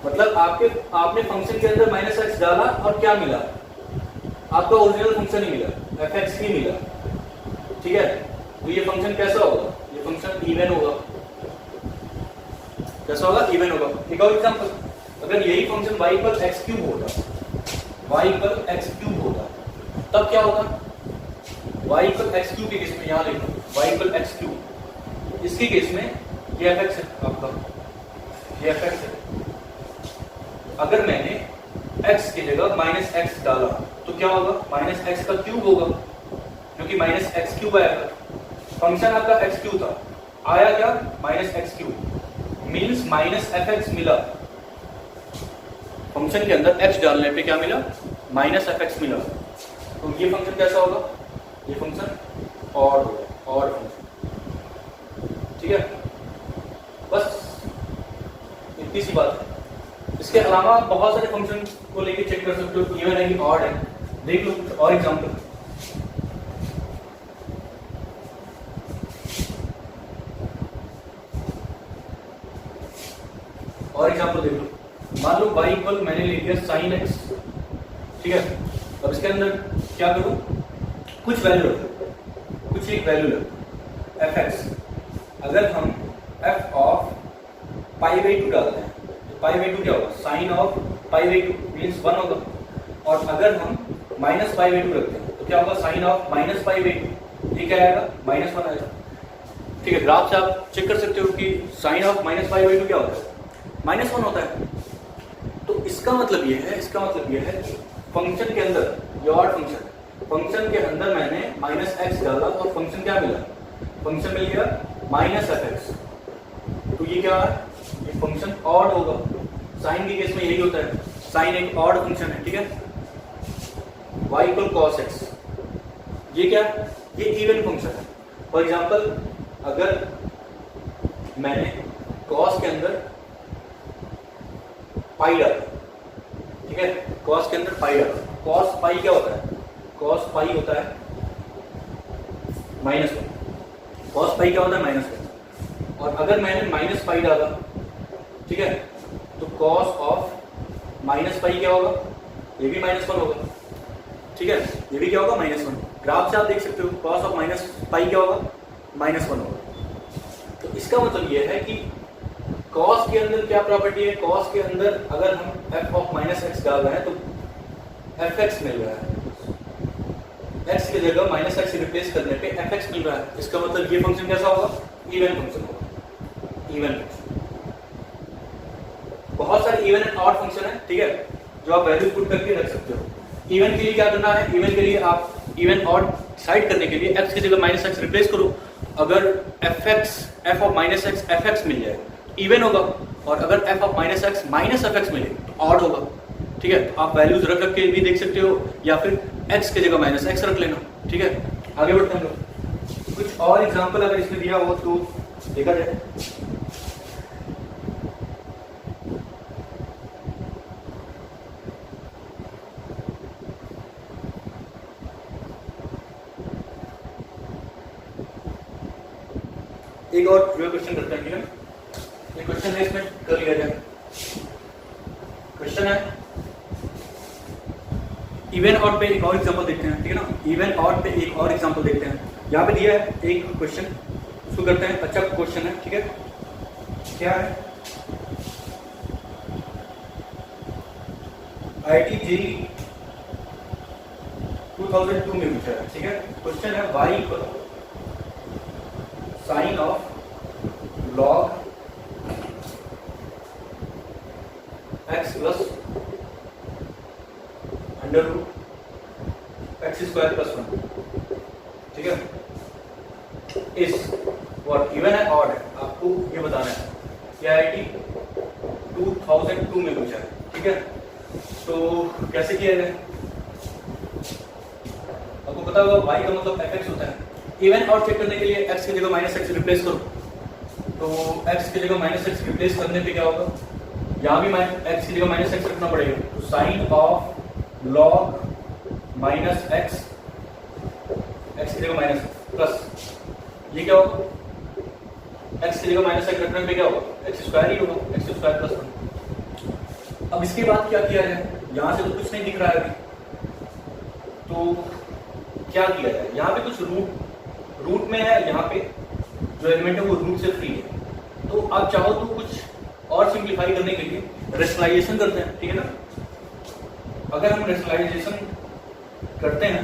मतलब आपने फंक्शन के अंदर माइनस एक्स डाला और क्या मिला, आपका ओरिजिनल फंक्शन ही मिला, एफ एक्स ही मिला। ठीक है। तो ये फंक्शन कैसा होगा, ये फंक्शन इवन होगा। कैसा होगा, इवन होगा। एक और एग्जांपल, अगर यही फंक्शन y पर x क्यूब होता, y पर x क्यूब होता, तब क्या होगा, y पर x क्यूब के केस में, यहां लिखो y पर x क्यूब, इसके केस में ये f x है आपका, ये f x है। अगर मैंने x की जगह माइनस एक्स डाला तो क्या होगा, माइनस एक्स का क्यूब होगा, क्योंकि माइनस एक्स क्यूब आएगा। फंक्शन आपका एक्स क्यूब था, आया क्या, minus x cube, means minus f x मिला। फंक्शन के अंदर x डालने पे क्या मिला, माइनस एफ एक्स मिला। तो ये फंक्शन कैसा होगा, ये फंक्शन ऑड होगा, ऑड फंक्शन। ठीक है। बस इतनी सी बात है। इसके अलावा बहुत सारे फंक्शन को लेके चेक कर सकते हो, इवन है कि ऑड है। देख लो कुछ और एग्जांपल। और एग्जांपल देख लो, मान लो y इक्वल मैंने ले लिया साइन एक्स। ठीक है। अब इसके अंदर क्या करूं, कुछ वैल्यू रखो, कुछ एक वैल्यू रखो, एफ एक्स। अगर हम f of pi by two डालते हैं तो पाई बाई टू क्या होगा, sine of pi by two means 1 होगा। और अगर हम माइनस पाई बाई टू रखते हैं तो क्या होगा, sine of minus pi by two, ये क्या आएगा, -1 आएगा। ठीक है। ग्राफ से आप चेक कर सकते हो कि sine of minus pi by two क्या होता है, -1 होता है। तो इसका मतलब ये है, इसका मतलब ये है कि फंक्शन के अंदर, ये ऑड फंक्शन के अंदर मैंने माइनस एक्स डाला और फंक्शन क्या मिला, फंक्शन मिल गया माइनस एफ एक्स। तो ये क्या है, ये फंक्शन ऑड होगा। साइन के केस में यही होता है, साइन एक ऑड फंक्शन है। ठीक है। y इक्वल कॉस एक्स, ये क्या, ये इवन फंक्शन है। फॉर एग्जाम्पल, अगर मैंने कॉस के अंदर पाई डाला, ठीक है, कॉस के अंदर पाई डाला, कॉस पाई क्या होता है, कॉस पाई होता है -1, कॉस पाई क्या होता है, -1। और अगर मैंने माइनस पाई डाला, ठीक है, तो कॉस ऑफ माइनस पाई क्या होगा, ये भी -1 होगा। ठीक है। ये भी क्या होगा, -1। ग्राफ से आप देख सकते हो, कॉस ऑफ माइनस पाई क्या होगा, -1 होगा। तो इसका मतलब ये है कि कॉस के अंदर क्या प्रॉपर्टी है, कॉस के अंदर अगर हम f ऑफ माइनस एक्स डाल रहे हैं तो एफ एक्स मिल रहा है, x की जगह माइनस एक्स रिप्लेस करने पे एफ एक्स मिल रहा है। इसका मतलब ये फंक्शन कैसा होगा, इवन फंक्शन होगा, इवन फंक्शन। बहुत सारे इवन एंड ऑड फंक्शन है, ठीक है, जो आप वैल्यू पुट करके रख सकते हो। इवन के लिए क्या करना है, इवन के लिए आप इवन ऑड डिसाइड करने के लिए x की जगह माइनस एक्स रिप्लेस करो। अगर f of minus x f x मिल जाए इवन होगा, और अगर f of minus x minus f x मिले तो ऑड होगा। ठीक है। तो आप वैल्यूज रख के भी देख सकते हो, या फिर x की जगह माइनस एक्स रख लेना। ठीक है। आगे बढ़ते हैं लोग, कुछ और एग्जांपल अगर इसमें दिया हो तो देखा जाए। एक और जो क्वेश्चन करते हैं, ठीक है, ये क्वेश्चन है, इसमें कर लिया जाए। क्वेश्चन है इवन ऑड पे एक और एग्जांपल देखते हैं, ठीक है ना, इवन ऑड पे एक और एग्जांपल देखते हैं। यहाँ पे दिया है एक क्वेश्चन, उसको करते हैं। अच्छा क्वेश्चन है, ठीक है, क्या है, IIT JEE 2002 में पूछा है। ठीक है। क्वेश्चन है y equal sine of log x plus under root x square plus 1। है, इस व्हाट इवन है ऑड है, आपको ये बताना है। CIT 2002 में पूछा है, ठीक है। तो कैसे किया जाए, आपको पता होगा y का मतलब fx होता है। इवन ऑड चेक करने के लिए x की जगह माइनस एक्स रिप्लेस करो, तो x की जगह माइनस एक्स रिप्लेस करने पे क्या होगा, यहाँ भी x की जगह माइनस एक्स रखना पड़ेगा, तो sine of log minus x, x की जगह माइनस प्लस, ये क्या होगा, x की जगह माइनस एक्स रखने पे क्या होगा, एक्स स्क्वायर ही होगा, एक्स स्क्वायर प्लस 1। अब इसके बाद क्या किया जाए, यहाँ से तो कुछ नहीं दिख रहा है अभी, तो क्या किया जाए, यहाँ पे कुछ रूट में है, यहाँ पे जो एलिमेंट है वो रूट से फ्री है, तो आप चाहो तो कुछ और सिंप्लीफाई करने के लिए रेशनलाइजेशन करते हैं, ठीक है ना। अगर हम रेशनलाइजेशन करते हैं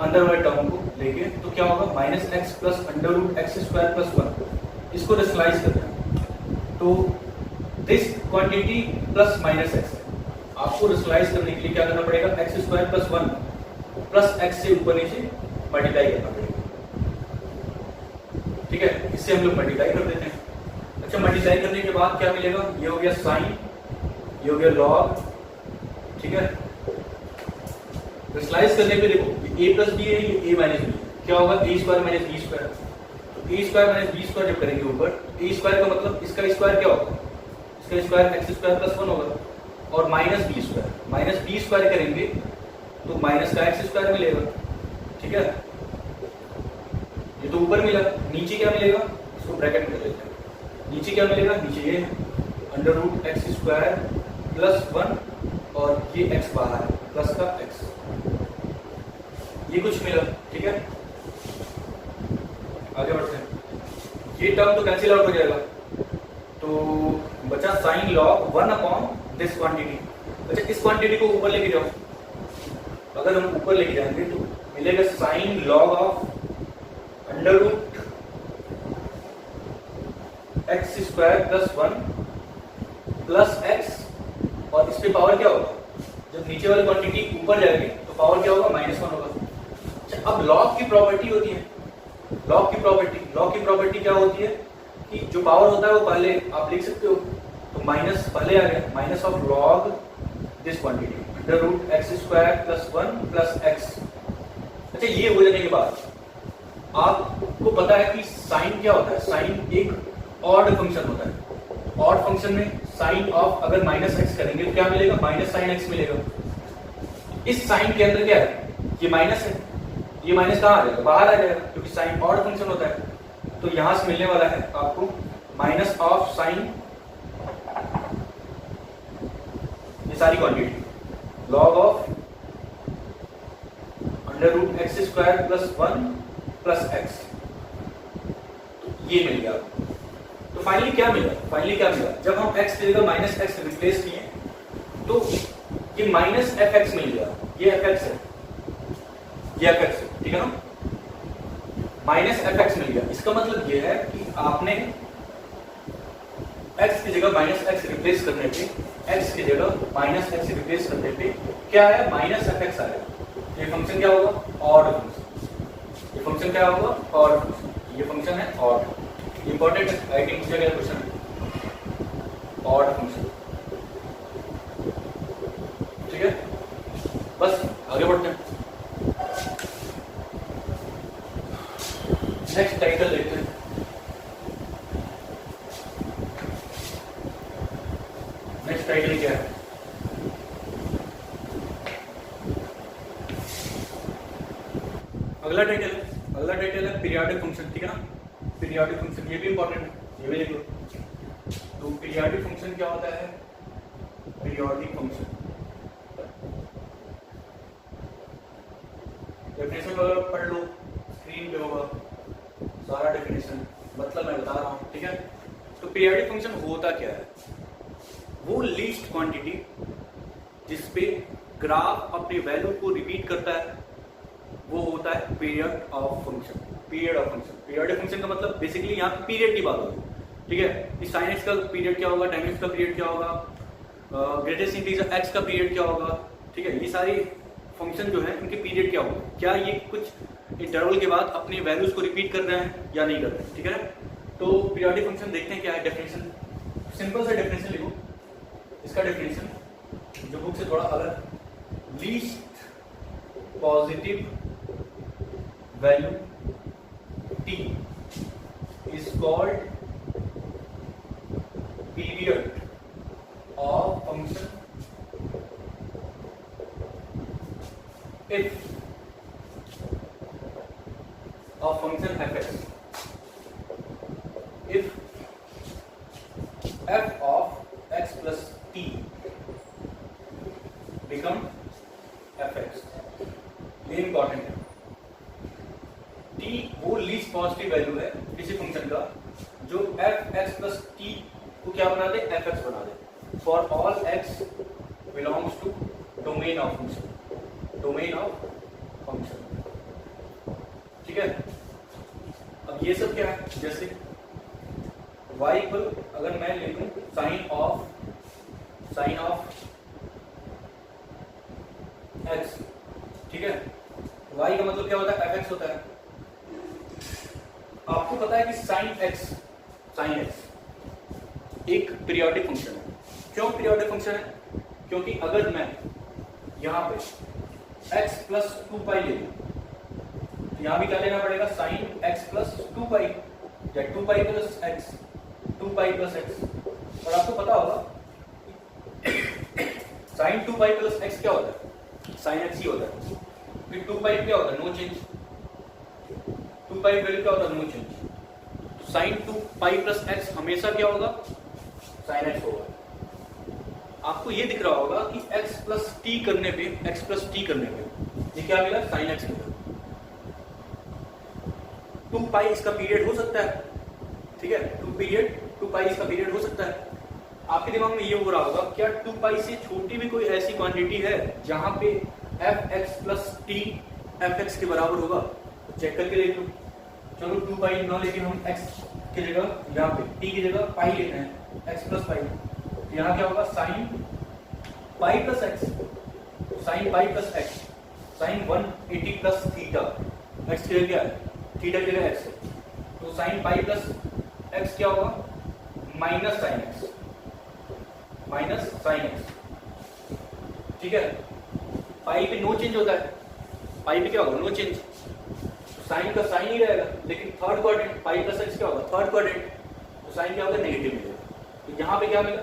अंदर वाले टर्म को लेके, तो क्या होगा, minus x plus under root x square plus 1, इसको रेशनलाइज करते हैं, तो this quantity plus minus x, आपको रेशनलाइज करने के लिए क्या करना पड़ेगा, x square plus 1 plus x से ऊपर नीचे मल्टीप्लाई करना पड़ेगा, ठीक है। इससे हम लोग मल्टीप्लाई कर देते हैं। अच्छा, मल्टीप्लाई करने के बाद क्या मिलेगा, ये हो गया साइन, ये हो गया लॉग, ठीक है। रेशनलाइज करने पे देखो, ये a प्लस बी है, ये a माइनस बी, क्या होगा, ए स्क्वायर माइनस बी स्क्वायर, तो ए स्क्वायर माइनस बी स्क्वायर जब करेंगे ऊपर, ए स्क्वायर का मतलब इसका स्क्वायर क्या होगा, इसका स्क्वायर एक्स स्क्वायर प्लस 1 होगा, और माइनस बी स्क्वायर करेंगे तो माइनस का एक्स स्क्वायर मिलेगा, ठीक है। ये तो ऊपर मिला, नीचे क्या मिलेगा, इसको ब्रैकेट में कर लेते हैं, नीचे क्या मिलेगा, नीचे ये under root x square plus 1 और ये एक्स बाहर है प्लस का एक्स, ये कुछ मिला, ठीक है। आगे बढ़ते हैं, ये टर्म तो कैंसिल आउट हो जाएगा, तो बचा sign log 1 upon this quantity. अच्छा, इस क्वांटिटी को ऊपर लेके जाओ, अगर हम ऊपर लेके जाएंगे तो मिलेगा sine log of under root x square plus 1 plus x, और इस पे पावर क्या होगा, जब नीचे वाली क्वांटिटी ऊपर जाएगी तो पावर क्या होगा, -1 होगा। अच्छा, अब लॉग की प्रॉपर्टी होती है, लॉग की प्रॉपर्टी क्या होती है कि जो पावर होता है वो पहले आप लिख सकते हो, तो माइनस पहले आ गया, minus of log this quantity under root x square plus 1 plus x. अच्छा, ये हो जाने के बाद आपको पता है कि साइन क्या होता है, साइन एक ऑड फंक्शन होता है, ऑड फंक्शन में साइन ऑफ अगर माइनस एक्स करेंगे तो क्या मिलेगा, माइनस साइन एक्स मिलेगा। इस साइन के अंदर क्या है, ये माइनस है, ये माइनस कहाँ आ जाएगा, बाहर आ जाएगा, क्योंकि साइन ऑड फंक्शन होता है, तो यहां से मिलने वाला है आपको माइनस ऑफ साइन, ये सारी quantity log of under root x square plus 1 plus x, तो ये मिल गया। तो फाइनली क्या मिला, जब हम x की जगह माइनस एक्स रिप्लेस किए तो ये माइनस एफ एक्स मिल गया, ये एफ एक्स है, ये एफ एक्स है, ठीक है ना, माइनस एफ एक्स मिल गया। इसका मतलब ये है कि आपने x की जगह माइनस एक्स रिप्लेस करने पे, x की जगह माइनस एक्स रिप्लेस करने पे क्या है, माइनस एफ एक्स आएगा। ये फंक्शन क्या होगा, ऑड फंक्शन, ये फंक्शन क्या होगा, ऑड फंक्शन, ये फंक्शन है ऑड, इंपॉर्टेंट है, आईटी पूछा गया क्वेश्चन है, ऑड फंक्शन, ठीक है। बस आगे बढ़ते हैं, नेक्स्ट टाइटल देखते हैं। नेक्स्ट टाइटल क्या है, अगला टाइटल है पीरियोडिक फंक्शन, ठीक है ना, पीरियोडिक फंक्शन, ये भी इंपॉर्टेंट है, ये भी लिख लो। तो पीरियोडिक फंक्शन क्या होता है, पीरियोडिक फंक्शन डेफिनेशन वगैरह पढ़ लो, स्क्रीन पे होगा सारा डेफिनेशन, मतलब मैं बता रहा हूँ, ठीक है। तो पीरियोडिक फंक्शन होता क्या है, वो लीस्ट क्वांटिटी जिसपे ग्राफ अपनी वैल्यू को रिपीट करता है, वो होता है period of function. Period function का मतलब बेसिकली यहाँ पे पीरियड की बात होगी, ठीक है। इस sin x का पीरियड क्या होगा, tan x का पीरियड क्या होगा, ग्रेटेस्ट इंटीजर x का पीरियड क्या होगा, ठीक है। ये सारी फंक्शन जो है उनके पीरियड क्या होगा, क्या ये कुछ इंटरवल के बाद अपने वैल्यूज को रिपीट कर रहे हैं या नहीं कर रहे हैं, ठीक है। तो पीरियोडिक फंक्शन देखते हैं क्या है डेफिनेशन। सिंपल सा डेफिनेशन लिखो, इसका डेफिनेशन जो बुक से थोड़ा अलग, least positive value t is called period of function if of function fx if f of x plus t become fx। ये इंपॉर्टेंट है। t वो लीस्ट पॉजिटिव वैल्यू है किसी फंक्शन का जो f x प्लस t को क्या बना दे, fx बना दे, for all x belongs to domain of function, domain of function, ठीक है। अब ये सब क्या है, जैसे y पर अगर मैं ले लूं साइन ऑफ x, ठीक है, y का मतलब क्या होता है, fx होता है। आपको पता है कि साइन x एक पीरियोडिक फंक्शन है। क्यों पीरियोडिक फंक्शन है? क्योंकि अगर मैं यहां पे x प्लस 2 ले लूं तो यहां भी क्या लेना पड़ेगा, साइन x प्लस 2 या 2 प्लस x, 2 प्लस x। और आपको पता होगा साइन 2 प्लस x क्या होता है, साइन x ही होता है। फिर 2 क्या होता है, नो चेंज। 2 वैल्यू क्या होता है, नो चेंज। तो साइन 2 प्लस x हमेशा क्या होगा, साइन x होगा। आपको ये दिख रहा होगा कि x प्लस टी करने पे ये क्या मिला, साइन x मिला। 2 इसका पीरियड हो सकता है, ठीक है, 2 इसका पीरियड हो सकता है। आपके दिमाग में ये हो रहा होगा, क्या 2 से छोटी भी कोई ऐसी क्वांटिटी है जहां पे fx प्लस टी fx के बराबर होगा? चेक करके देख लो। चलो 2 न लेके हम x की जगह यहाँ पे t की जगह पाई लेते हैं, x प्लस पाई। तो यहाँ क्या होगा, sine pi plus x, sine pi plus x, sine 180 plus theta, x की जगह क्या है, थीटा की जगह x है। तो साइन पाई प्लस x क्या होगा, माइनस साइन x, ठीक है। पाई पे नो चेंज होता है, पाई पे क्या होगा, नो चेंज। साइन का साइन ही रहेगा, लेकिन third quadrant pi plus x क्या होगा, थर्ड क्वाड्रेंट, तो साइन क्या होगा, नेगेटिव मिलेगा। तो यहाँ पे क्या मिला,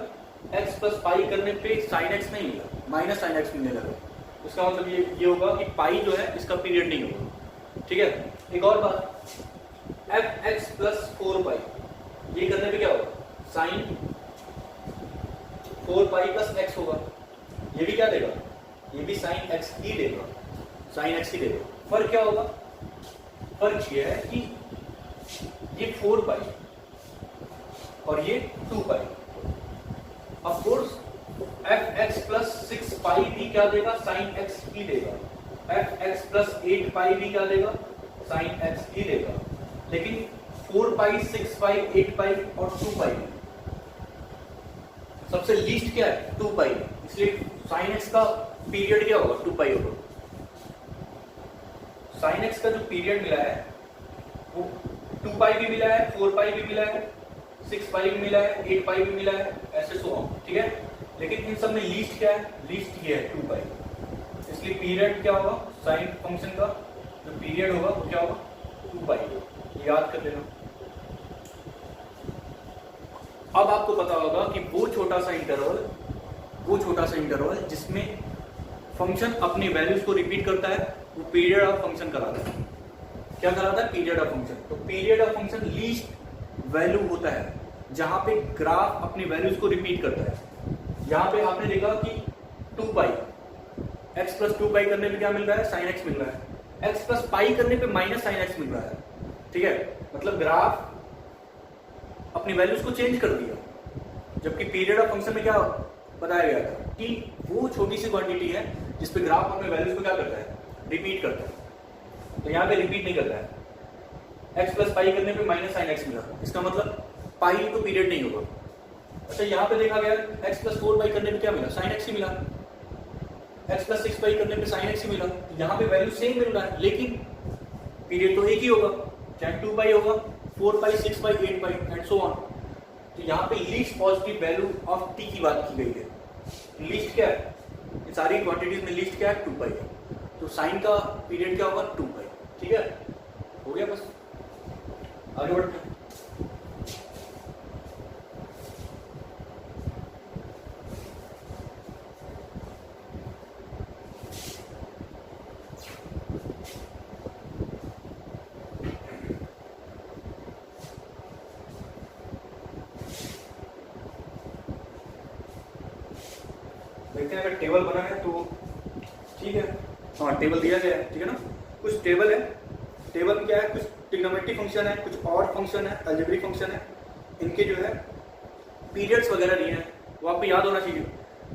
x प्लस पाई करने पे साइन x नहीं मिला, माइनस साइन x मिलने लगा। उसका मतलब ये होगा कि पाई जो है इसका पीरियड नहीं होगा, ठीक है। एक और बात, fx प्लस 4 ये करने पे क्या होगा, साइन 4 प्लस x होगा। ये भी क्या देगा, ये भी साइन x ही देगा, साइन x ही देगा। फर्क क्या होगा, फर्क ये है कि ये 4 और ये 2 ऑफ कोर्स fx प्लस 6 भी क्या देगा, साइन x ही देगा। fx प्लस 8 भी क्या देगा, साइन x ही देगा। लेकिन 4 6 8 और 2 सबसे लीस्ट क्या है, 2 इसलिए साइन x का पीरियड क्या होगा, 2 होगा। साइन x का जो पीरियड मिला है वो 2 भी मिला है, 4 भी मिला है, 6 भी मिला है, 8 भी मिला है, ऐसे सो ऑन, ठीक है। लेकिन इन सब में लीस्ट क्या है, लीस्ट ये है 2 इसलिए पीरियड क्या होगा, साइन फंक्शन का जो पीरियड होगा वो क्या होगा, 2 याद कर लेना। अब आपको पता होगा कि वो छोटा सा इंटरवल जिसमें फंक्शन अपनी वैल्यूज को रिपीट करता है वो पीरियड ऑफ फंक्शन कराता है। क्या कराता है, पीरियड ऑफ फंक्शन। तो period of function least value होता है जहां पे ग्राफ अपनी वैल्यूज को रिपीट करता है। यहां पे आपने देखा कि 2 x प्लस 2 करने पे क्या मिल रहा है, साइन x मिल रहा है। x प्लस पाई करने पे माइनस साइन x मिल रहा है, ठीक है। मतलब ग्राफ अपनी वैल्यूज को चेंज कर दिया, जबकि पीरियड ऑफ फंक्शन में क्या बताया गया था कि वो छोटी सी क्वांटिटी है जिस पे ग्राफ अपने वैल्यूज को क्या करता है, रिपीट करता है। तो यहाँ पे रिपीट नहीं करता है। x प्लस पाई करने पे माइनस साइन x मिला, इसका मतलब पाई तो पीरियड नहीं होगा। अच्छा यहाँ पे देखा गया x प्लस 4 करने पे क्या मिला, साइन x ही मिला। x प्लस 6 करने पे साइन x ही मिला। यहाँ पे वैल्यू सेम मिल रहा है, लेकिन पीरियड तो एक ही होगा, चाहे 2 पाई होगा, 4 पाई, 6 पाई, 8 पाई एंड सो ऑन। तो यहाँ पे least positive value of T की बात की गई है। लीस्ट क्या है, इन सारी क्वांटिटीज में लीस्ट क्या है, 2 पाई है। तो साइन का पीरियड क्या होगा, 2 पाई। ठीक है, हो गया, बस आगे बढ़ते हैं। देखते हैं अगर टेबल बना है तो ठीक है। हाँ, टेबल दिया गया है, ठीक है ना। कुछ टेबल है, टेबल में क्या है, कुछ ट्रिग्नोमेट्रिक फंक्शन है, कुछ और फंक्शन है, अलजेब्रिक फंक्शन है। इनके जो है पीरियड्स वगैरह दिए हैं, वो आपको याद होना चाहिए।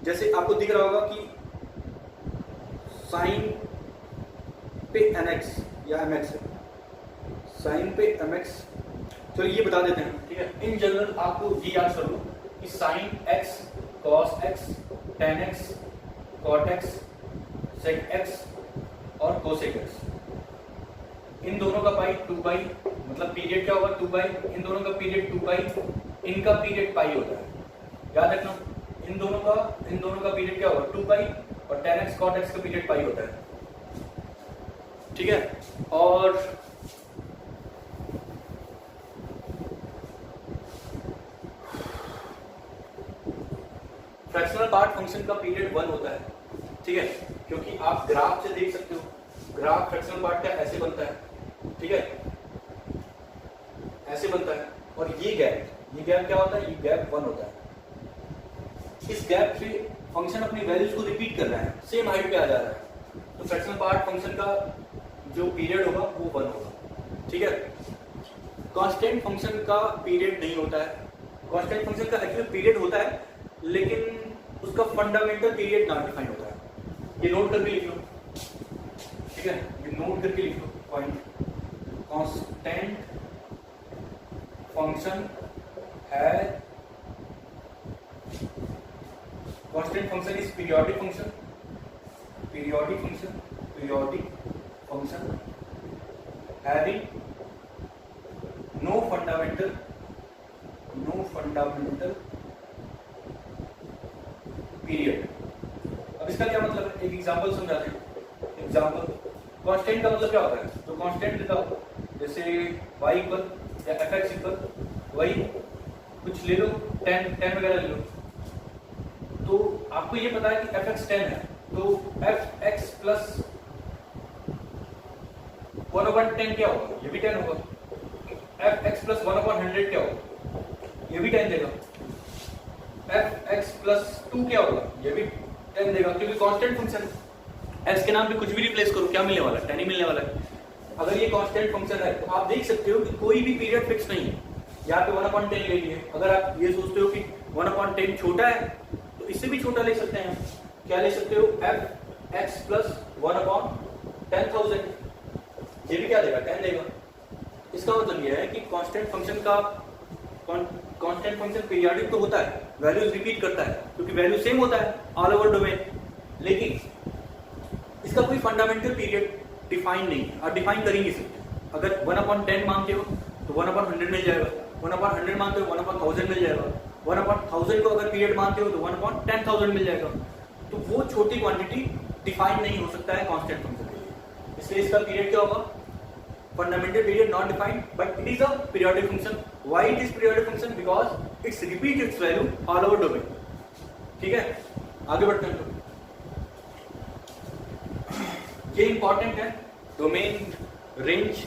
जैसे आपको दिख रहा होगा कि साइन पे nx या mx है, साइन पे mx। चलो ये बता देते हैं, ठीक है। इन जनरल आपको ये याद कर लो कि sign x, cos x, tan x, cot x, sec x और cosec x, इन दोनों का पाई 2 पाई, मतलब पीरियड क्या होगा, 2 पाई। इन दोनों का पीरियड 2 पाई, इनका पीरियड पाई होता है, याद रखना। इन दोनों का पीरियड क्या होगा, 2 पाई, और tan x cot x का पीरियड पाई होता है, ठीक है। और फ्रैक्शनल पार्ट फंक्शन का पीरियड 1 होता है, ठीक है, क्योंकि आप ग्राफ से देख सकते हो, ग्राफ फ्रैक्शनल पार्ट का ऐसे बनता है, ठीक है, ऐसे बनता है। और ये गैप क्या होता है, ये गैप 1 होता है। इस गैप से फंक्शन अपनी वैल्यूज को रिपीट कर रहा है, सेम हाइट पे आ जा रहा है, तो फ्रैक्शनल पार्ट फंक्शन का जो पीरियड होगा वो 1 होगा, ठीक है। कांस्टेंट फंक्शन का पीरियड नहीं होता है, कांस्टेंट फंक्शन का एक्चुअली पीरियड होता है, लेकिन उसका फंडामेंटल पीरियड नॉट डिफाइंड होता है। ये नोट करके लिख लो, ठीक है, ये नोट करके लिख लो पॉइंट। कांस्टेंट फंक्शन है, constant function is periodic function, periodic function having no fundamental period. अब इसका क्या मतलब है, एक एग्जांपल समझाते हैं। एग्जांपल, कांस्टेंट का मतलब क्या होता है, तो कांस्टेंट लिखा जैसे y इक्वल या fx इक्वल y, कुछ ले लो, 10 वगैरह ले लो। तो आपको ये पता है कि fx 10 है, तो fx प्लस 1/10 क्या होगा, ये भी 10 होगा। fx प्लस 1/100 क्या होगा, ये भी 10 देगा। fx प्लस 2 क्या होगा, ये भी 10 देगा, क्योंकि कांस्टेंट फंक्शन है। x के नाम पे कुछ भी रिप्लेस करो, क्या मिलने वाला है, 10 ही मिलने वाला है। अगर ये कांस्टेंट फंक्शन है तो आप देख सकते हो कि कोई भी पीरियड फिक्स नहीं है। यहाँ पे 1/10 ले लिए, अगर आप ये सोचते हो कि 1/10 छोटा है तो इससे भी छोटा ले सकते हैं। क्या ले सकते हो, fx प्लस 1/10,000, ये भी क्या देगा, 10 देगा। इसका मतलब यह है कि कांस्टेंट फंक्शन पीरियोडिक तो होता है, वैल्यूज रिपीट करता है, क्योंकि वैल्यू सेम होता है ऑल ओवर डोमेन, लेकिन इसका कोई फंडामेंटल पीरियड डिफाइन नहीं है, आप डिफाइन कर ही नहीं सकते। अगर 1/10 मानते हो तो 1/100 मिल जाएगा, 1/100 मानते हो 1/1000 मिल जाएगा, 1/1000 को अगर पीरियड मानते हो तो 1/10,000 मिल जाएगा। तो वो छोटी क्वांटिटी डिफाइन नहीं हो सकता है कांस्टेंट फंक्शन के लिए, इसलिए इसका पीरियड क्या होगा, fundamental period not defined, but it is a periodic function. Why it is periodic function? Because it's repeat its value all over domain. ठीक है, आगे बढ़ते हैं। ये इंपॉर्टेंट है, डोमेन, रेंज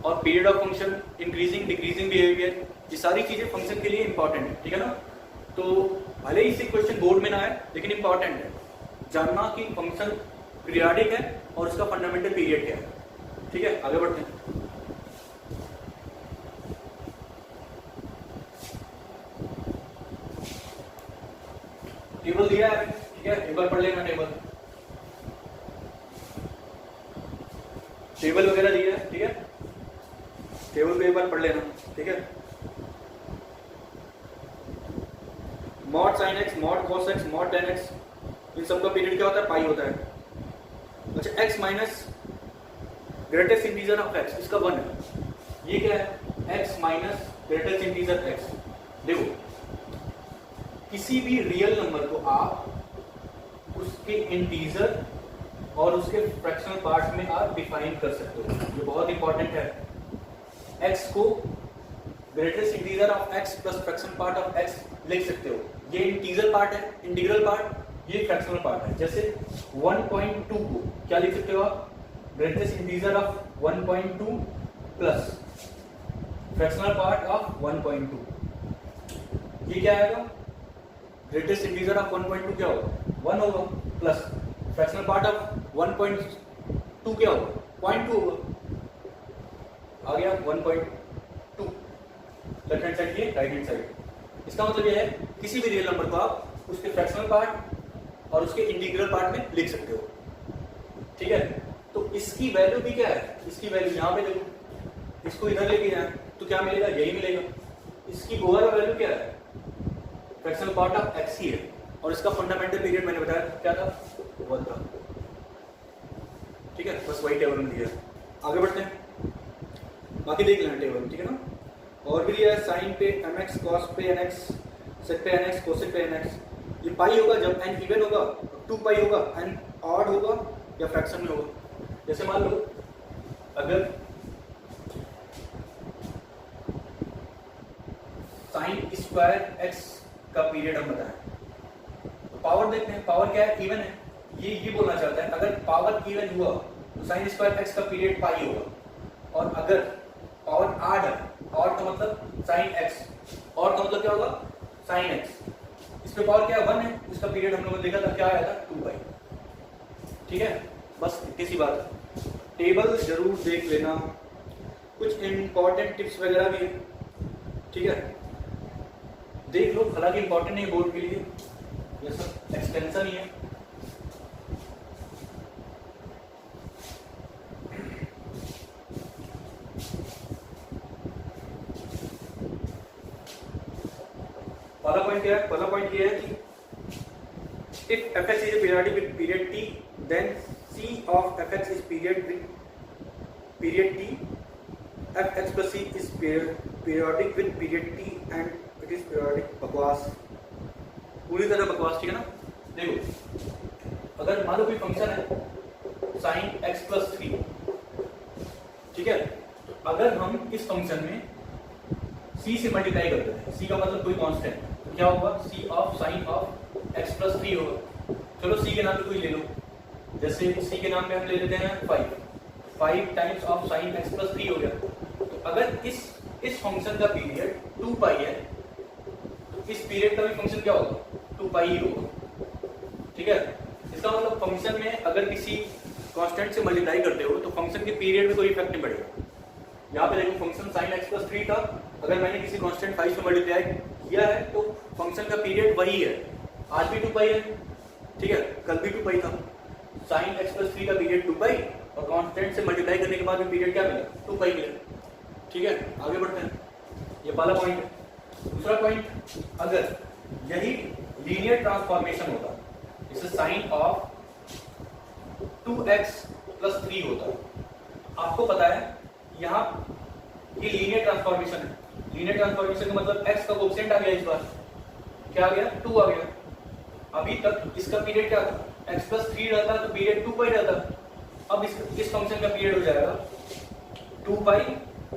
और period of function, increasing decreasing behaviour, ये सारी चीजें फंक्शन के लिए इंपॉर्टेंट है, ठीक है ना। तो भले ही इसे क्वेश्चन बोर्ड में ना आए, लेकिन इंपॉर्टेंट है जानना कि फंक्शन पीरियोडिक है और उसका फंडामेंटल पीरियड क्या है, ठीक है। आगे बढ़ते हैं। टेबल दिया है, ठीक है, एक बार पढ़ लेना टेबल वगैरह दिया है, ठीक है, टेबल को एक बार पढ़ लेना, ठीक है। Mod sine x, mod cos x, mod tan x, इन सबका पीरियड क्या होता है, पाई होता है। अच्छा, x minus greatest integer of x, इसका 1 है, ये क्या है x minus greatest integer x। देखो किसी भी रियल नंबर को आप उसके इंटीजर और उसके फ्रैक्शनल पार्ट में आप डिफाइन कर सकते हो, ये बहुत इंपॉर्टेंट है। x को greatest integer of x plus fractional part of x लिख सकते हो, ये इंटीजर पार्ट है, इंटीग्रल पार्ट, ये फ्रैक्शनल पार्ट है। जैसे 1.2 को क्या लिख सकते हो आप, greatest integer of 1.2 plus fractional part of 1.2, ये क्या आएगा, ग्रेटेस्ट इंटीजर ऑफ 1.2 क्या होगा 1 होगा, प्लस फ्रैक्शनल पार्ट ऑफ 1.2 क्या होगा 0.2 होगा, आ गया 1.2 लेफ्ट हैंड साइड की राइट हैंड साइड। इसका मतलब ये है किसी भी रियल नंबर को आप उसके फ्रैक्शनल पार्ट और उसके इंटीग्रल पार्ट में लिख सकते हो, ठीक है। तो इसकी वैल्यू भी क्या है, इसकी वैल्यू यहाँ पे देखो, इसको इधर लेके जाए तो क्या मिलेगा, यही मिलेगा। इसकी ओवरऑल वैल्यू क्या है, फ्रैक्शनल पार्ट ऑफ x ही है, और इसका फंडामेंटल पीरियड मैंने बताया क्या था 1 था, ठीक है। बस वही टेबल में दिया है, आगे बढ़ते हैं, बाकी देख लेना टेबल, ठीक है ना। और भी दिया है साइन पे mx cos पे nx sec पे nx cosec पे nx, ये पाई होगा जब n इवन होगा, 2 पाई होगा, n ऑड होगा या फ्रैक्शन में होगा। जैसे मान लो अगर साइन स्क्वायर x का पीरियड हम बताएं, तो पावर देखते हैं, पावर क्या है, इवन है, ये बोलना चाहता है अगर पावर इवन हुआ तो साइन स्क्वायर x का पीरियड पाई होगा, और अगर पावर आड है, और का मतलब साइन x, और का मतलब क्या होगा साइन x, इसमें पावर क्या है 1 है, इसका पीरियड हम लोगों ने देखा था क्या आया था 2 पाई, ठीक है। बस इतनी सी बात है, टेबल जरूर देख लेना, कुछ इंपॉर्टेंट टिप्स वगैरह भी है, ठीक है, देख लो, हालांकि इंपॉर्टेंट नहीं बोर्ड के लिए, ये सब एक्सटेंशन ही है। पहला पॉइंट क्या है, पहला पॉइंट ये है कि if fx is a periodic with period t, then c of fx is period with period t, fx plus c is periodic with period t and it is periodic। बकवास, पूरी तरह बकवास, ठीक है ना। देखो अगर मान लो कोई फंक्शन है sin x plus 3, ठीक है, तो अगर हम इस फंक्शन में c से मल्टीप्लाई करते हैं, c का मतलब कोई कांस्टेंट, तो क्या होगा c of sine of x plus 3 होगा। चलो c के नाम पे कोई ले लो, जैसे c के नाम पे हम ले लेते हैं 5 times of sine x plus 3 हो गया। तो अगर इस फंक्शन का पीरियड 2 पाई है, तो इस पीरियड का भी फंक्शन क्या होगा 2 पाई ही होगा, ठीक है। इसका मतलब फंक्शन में अगर किसी कांस्टेंट से मल्टीप्लाई करते हो तो फंक्शन के पीरियड में कोई इफेक्ट नहीं पड़ेगा। यहाँ पे देखो फंक्शन साइन x प्लस 3 था, अगर मैंने किसी कांस्टेंट 5 से मल्टीप्लाई किया है तो फंक्शन का पीरियड वही है, आज भी 2 पाई है, ठीक है, कल भी 2 पाई था। साइन x प्लस 3 का पीरियड 2 पाई और कांस्टेंट से मल्टीप्लाई करने के बाद में पीरियड क्या मिला 2 पाई मिला, ठीक है। आगे बढ़ते हैं, ये पहला पॉइंट है। दूसरा पॉइंट, अगर यही लीनियर ट्रांसफॉर्मेशन होता, जैसे साइन ऑफ 2x प्लस 3 होता, आपको पता है यहाँ ये लीनियर ट्रांसफॉर्मेशन है, लीनियर ट्रांसफॉर्मेशन का मतलब x का कोएफिशिएंट आ गया, इस बार क्या आ गया 2 आ गया। अभी तक इसका पीरियड क्या था, x प्लस 3 रहता तो पीरियड 2 पाई रहता, अब इस फंक्शन का पीरियड हो जाएगा 2 पाई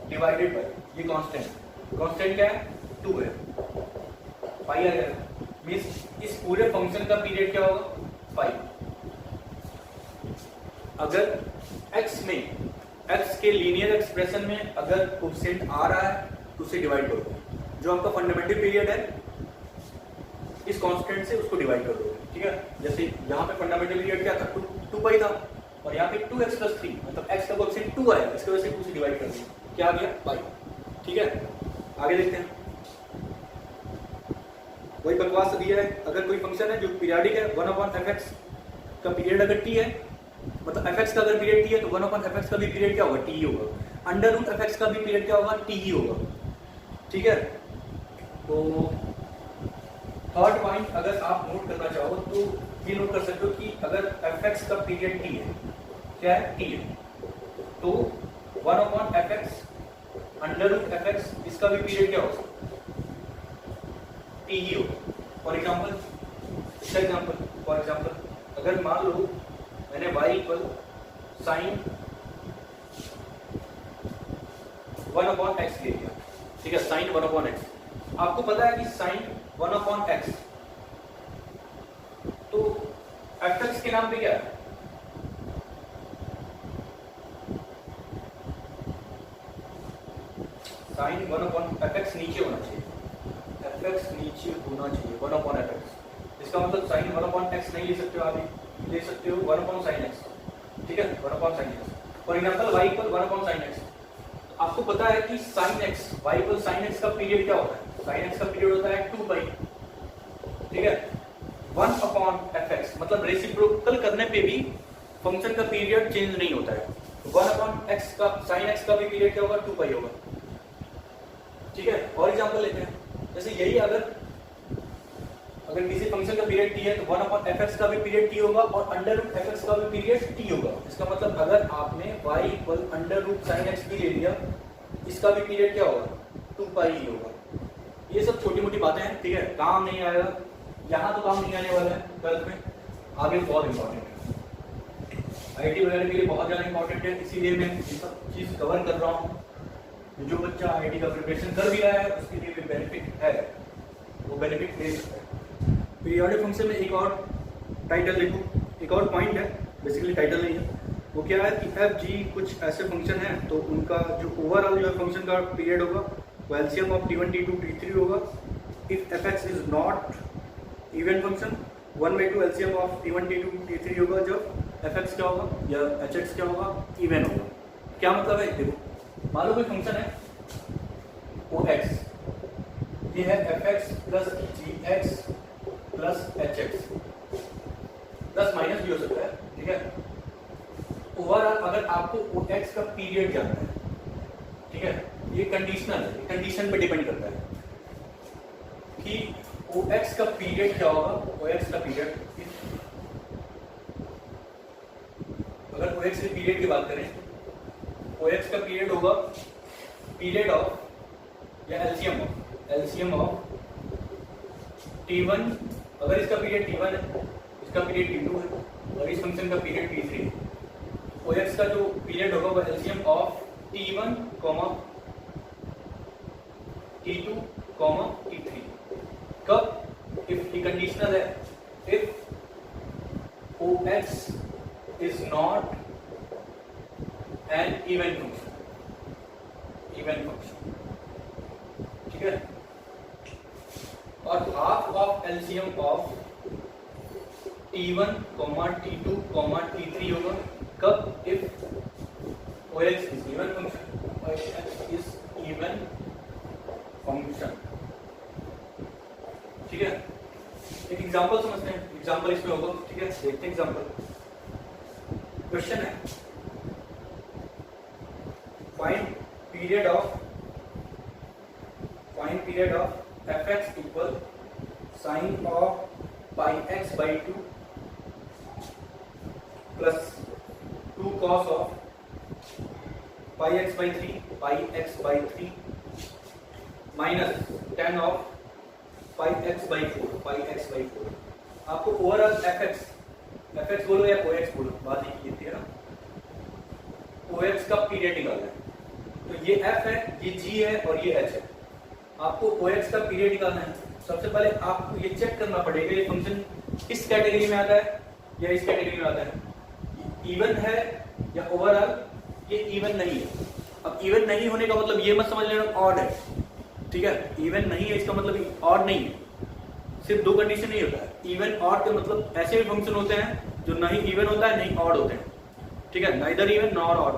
डिवाइडेड बाय ये कांस्टेंट क्या है 2 है, पाई आ गया, मींस इस पूरे फंक्शन का पीरियड क्या होगा 5। अगर x में x के लीनियर एक्सप्रेशन में अगर कोएफिशिएंट आ रहा है तो उसे डिवाइड करो, जो आपका फंडामेंटल पीरियड है इस कांस्टेंट से उसको डिवाइड कर दो, ठीक है। जैसे यहाँ पे फंडामेंटल पीरियड क्या था 2 पाई था, और यहाँ पे 2x प्लस 3 मतलब x का कोएफिशिएंट 2 आया, इसकी वजह से 2 से डिवाइड कर दिया, क्या आ गया पाई, ठीक है। आगे देखते हैं, वही बकवास दिया है, अगर कोई फंक्शन है जो पीरियडिक है 1/fx का पीरियड अगर t है, मतलब fx का अगर पीरियड t है तो 1/fx का भी पीरियड क्या होगा t ही होगा, √fx का भी पीरियड क्या होगा t ही होगा, ठीक है। तो थर्ड पॉइंट अगर आप नोट करना चाहो तो ये नोट कर सकते हो कि अगर fx का पीरियड t है, क्या है t है, तो 1/fx अंडर रूट fx, इसका भी पीरियड क्या होगा, t ही होगा। फॉर एग्जाम्पल, फॉर एग्जाम्पल अगर मान लो मैंने y इक्वल साइन 1/x ले लिया, ठीक है, साइन 1/x। आपको पता है कि साइन 1/x तो fx के नाम पे क्या है, साइन 1/fx नीचे होना चाहिए, fx नीचे होना चाहिए 1/fx। इसका मतलब साइन 1/x नहीं ले सकते हो, आप ले सकते हो 1/sin x, ठीक है, 1/sin x। For example y equal 1/sin x। आपको पता है कि sin x, y equal sin x का पीरियड क्या होता है, sin x का पीरियड होता है 2 पाई, ठीक है। 1/fx मतलब रेसिप्रोकल करने पे भी फंक्शन का पीरियड चेंज नहीं होता है। 1/x का sin x का भी पीरियड क्या होगा, 2 पाई होगा, ठीक है। और एग्जांपल लेते हैं, जैसे यही अगर किसी फंक्शन का पीरियड t है तो 1/fx का भी पीरियड t होगा और अंडर रूट fx का भी पीरियड t होगा। इसका मतलब अगर आपने y equal under root sin x भी ले लिया, इसका भी पीरियड क्या होगा, 2 पाई ही होगा। ये सब छोटी मोटी बातें हैं, ठीक है, काम नहीं आएगा, यहाँ तो काम नहीं आने वाला है, 12th में आगे बहुत इंपॉर्टेंट है, आईटी वगैरह के लिए बहुत ज़्यादा इंपॉर्टेंट है, इसीलिए मैं ये सब चीज़ कवर कर रहा हूँ। जो बच्चा आईटी का प्रिपरेशन कर भी रहा है उसके लिए भी बेनिफिट है, वो बेनिफिट ले सकता है। पीरियोडिक फंक्शन में एक और टाइटल लिखूं, एक और पॉइंट है, बेसिकली टाइटल नहीं है, वो क्या है कि एफ जी कुछ ऐसे फंक्शन हैं तो उनका जो ओवरऑल जो फंक्शन का पीरियड होगा वो LCM of t1 t2 t3 होगा। If F x is not even function 1/2 LCM of t1 t2 t3 होगा जब एफ एक्स क्या होगा या एच एक्स क्या होगा, इवन होगा। क्या मतलब है, देखो मान लो कोई फंक्शन है ओ एक्स, ये है f x plus g x plus h x, plus minus भी हो सकता है, ठीक है। ओवरऑल अगर आपको ओ एक्स का पीरियड जानना है, ठीक है, ये कंडीशनल है, कंडीशन पे डिपेंड करता है कि ओ एक्स का पीरियड क्या होगा। ओ एक्स का पीरियड, अगर ओ एक्स के पीरियड की बात करें, ओ एक्स का पीरियड होगा पीरियड ऑफ या एलसीएम ऑफ t1, अगर इसका पीरियड t1 है, इसका पीरियड t2 है और इस फंक्शन का पीरियड t3 है, ओ एक्स का जो पीरियड होगा वो LCM of t1, t2, t3। कब, इफ ये कंडीशनल है, if o x is not an even function, ठीक है। और half of LCM of t1, t2, t3 होगा कब, if o x is even function, ठीक है। एक एग्जांपल समझते हैं, एग्जांपल इसमें होगा, ठीक है, देखते हैं एग्जांपल। क्वेश्चन है find period of fx equal sine of pi x by 2 plus 2 cos of pi x by 3 minus 10 of pi x by 4। आपको ओवरऑल fx बोलो या OX बोलो, बात एक ही है ना, OX का पीरियड निकालना है। तो ये f है, ये g है और ये h है। आपको OX का पीरियड निकालना है। सबसे पहले आपको ये चेक करना पड़ेगा ये फंक्शन किस कैटेगरी में आता है या इस कैटेगरी में आता है, इवन है या ओवरऑल ये इवन नहीं है। अब इवन नहीं होने का मतलब ये मत समझ लेना ऑड है, ठीक है, इवन नहीं है इसका मतलब ऑड नहीं है। सिर्फ दो कंडीशन नहीं होता है, इवन ऑड के मतलब ऐसे भी फंक्शन होते हैं जो नहीं इवन होता है नहीं ऑड होते हैं, ठीक है, नाइदर इवन नॉर ऑड।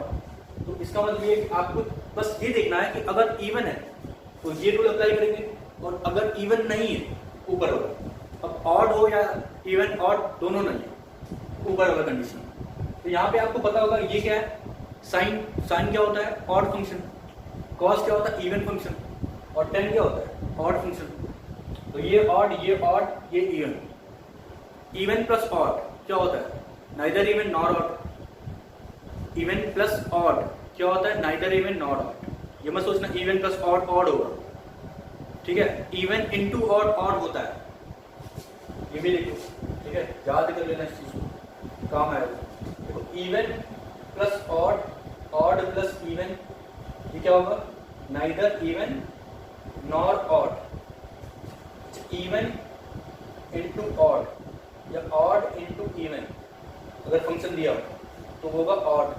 तो इसका मतलब ये आपको बस ये देखना है कि अगर इवन है तो ये रूल अप्लाई करेंगे और अगर इवन नहीं है ऊपर होगा। अब ऑड हो या इवन ऑड दोनों नहीं है, ऊपर होगा कंडीशन। तो यहाँ पे आपको पता होगा ये क्या है, साइन क्या होता है ऑड फंक्शन, कॉस क्या होता है इवन फंक्शन और टेन क्या होता है ऑड फंक्शन। तो ये ऑड ये इवन, इवन प्लस ऑड क्या होता है neither even nor odd. Even plus odd क्या होता है, नाइदर इवन नॉट ऑड। ये मत सोचना इवन प्लस ऑड ऑड होगा, ठीक है, इवन इनटू ऑड ऑड होता है, ये भी देखो, ठीक है, याद कर लेना इस चीज को, काम आएगा। देखो even plus odd, odd plus even, ये क्या होगा, neither even nor odd. Even into odd या ऑड इनटू इवन अगर फंक्शन दिया हो तो होगा ऑड,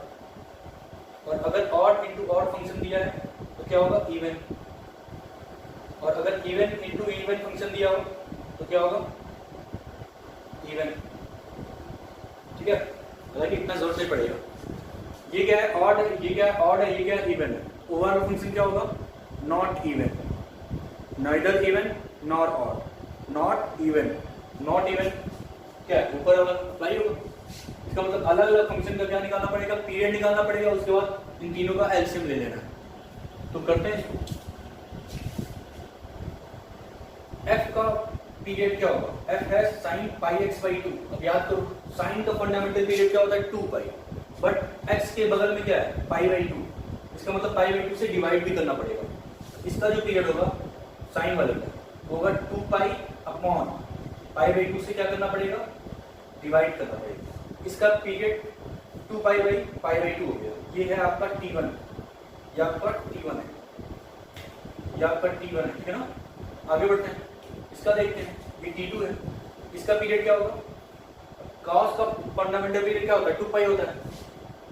और अगर ऑड इनटू ऑड फंक्शन दिया है तो क्या होगा, इवन, और अगर इवन इनटू इवन फंक्शन दिया हो तो क्या होगा, इवन, ठीक है। हालांकि इतना जोर से पड़ेगा। ये क्या है, ऑड, ये क्या है, ऑड है, ये क्या है, इवन। ओवरऑल फंक्शन क्या होगा, not even, neither even nor odd, not even, not even क्या है, ऊपर वाला अप्लाई होगा। इसका मतलब अलग अलग फंक्शन का क्या निकालना पड़ेगा, पीरियड निकालना पड़ेगा, उसके बाद इन तीनों का एलसीएम ले लेना है। तो करते हैं इसको। एफ का पीरियड क्या होगा, एफ है साइन पाई एक्स बाई 2। अब याद करो साइन का फंडामेंटल पीरियड क्या होता है, 2 पाई, बट एक्स के बगल में क्या है, पाई बाई 2। इसका मतलब पाई बाई 2 से डिवाइड भी करना पड़ेगा। इसका जो पीरियड होगा साइन वाले का वो होगा 2 पाई अपॉन पाई बाई 2 से क्या करना पड़ेगा, डिवाइड करना पड़ेगा। इसका पीरियड 2 पाई बाई 2 हो गया। ये है आपका T1, ये आपका T1 है, ये आपका T1 है, ठीक है ना। आगे बढ़ते हैं, इसका देखते हैं, ये T2 है। इसका पीरियड क्या होगा, कॉस का फंडामेंटल पीरियड क्या होता है, 2 पाई होता है।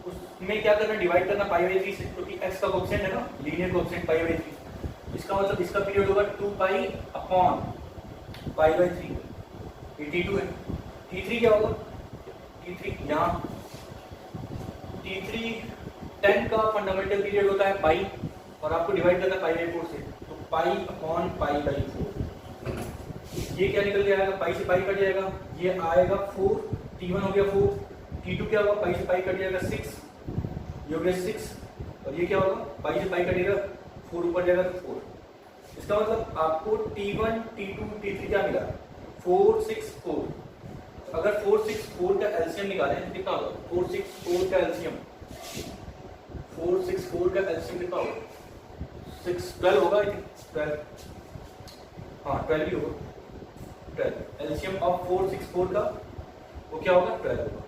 उसमें क्या करना, डिवाइड करना पाई बाई 3 से, क्योंकि एक्स का कोएफिशिएंट है ना, लीनियर कोएफिशिएंट पाई बाई 3। इसका मतलब इसका पीरियड होगा 2 पाई अपॉन पाई बाई 3। ये T2 है। T3 क्या होगा, T3 यहाँ, T3 10 का फंडामेंटल पीरियड होता है पाई, और आपको डिवाइड करना पाई बाई 4 से, तो पाई अपॉन पाई बाई 4। ये क्या निकल के आएगा, पाई से पाई कट जाएगा, ये आएगा 4, T1 हो गया 4, T2 क्या होगा, पाई से पाई कट जाएगा 6, ये हो गया 6, और ये क्या होगा, पाई से पाई कटेगा 4 ऊपर जाएगा तो 4। इसका मतलब आपको T1, T2, T3 क्या मिला, 4, 6, 4। अगर 4, 6, 4 का एलसीएम निकालें तो कितना होगा, 4, 6, 4 का एलसीएम, 4, 6, 4 का एलसीएम कितना होगा, 6, 12 होगा, 12, हाँ 12 ही होगा, 12। एलसीएम ऑफ 4, 6, 4 का वो क्या होगा, 12 होगा।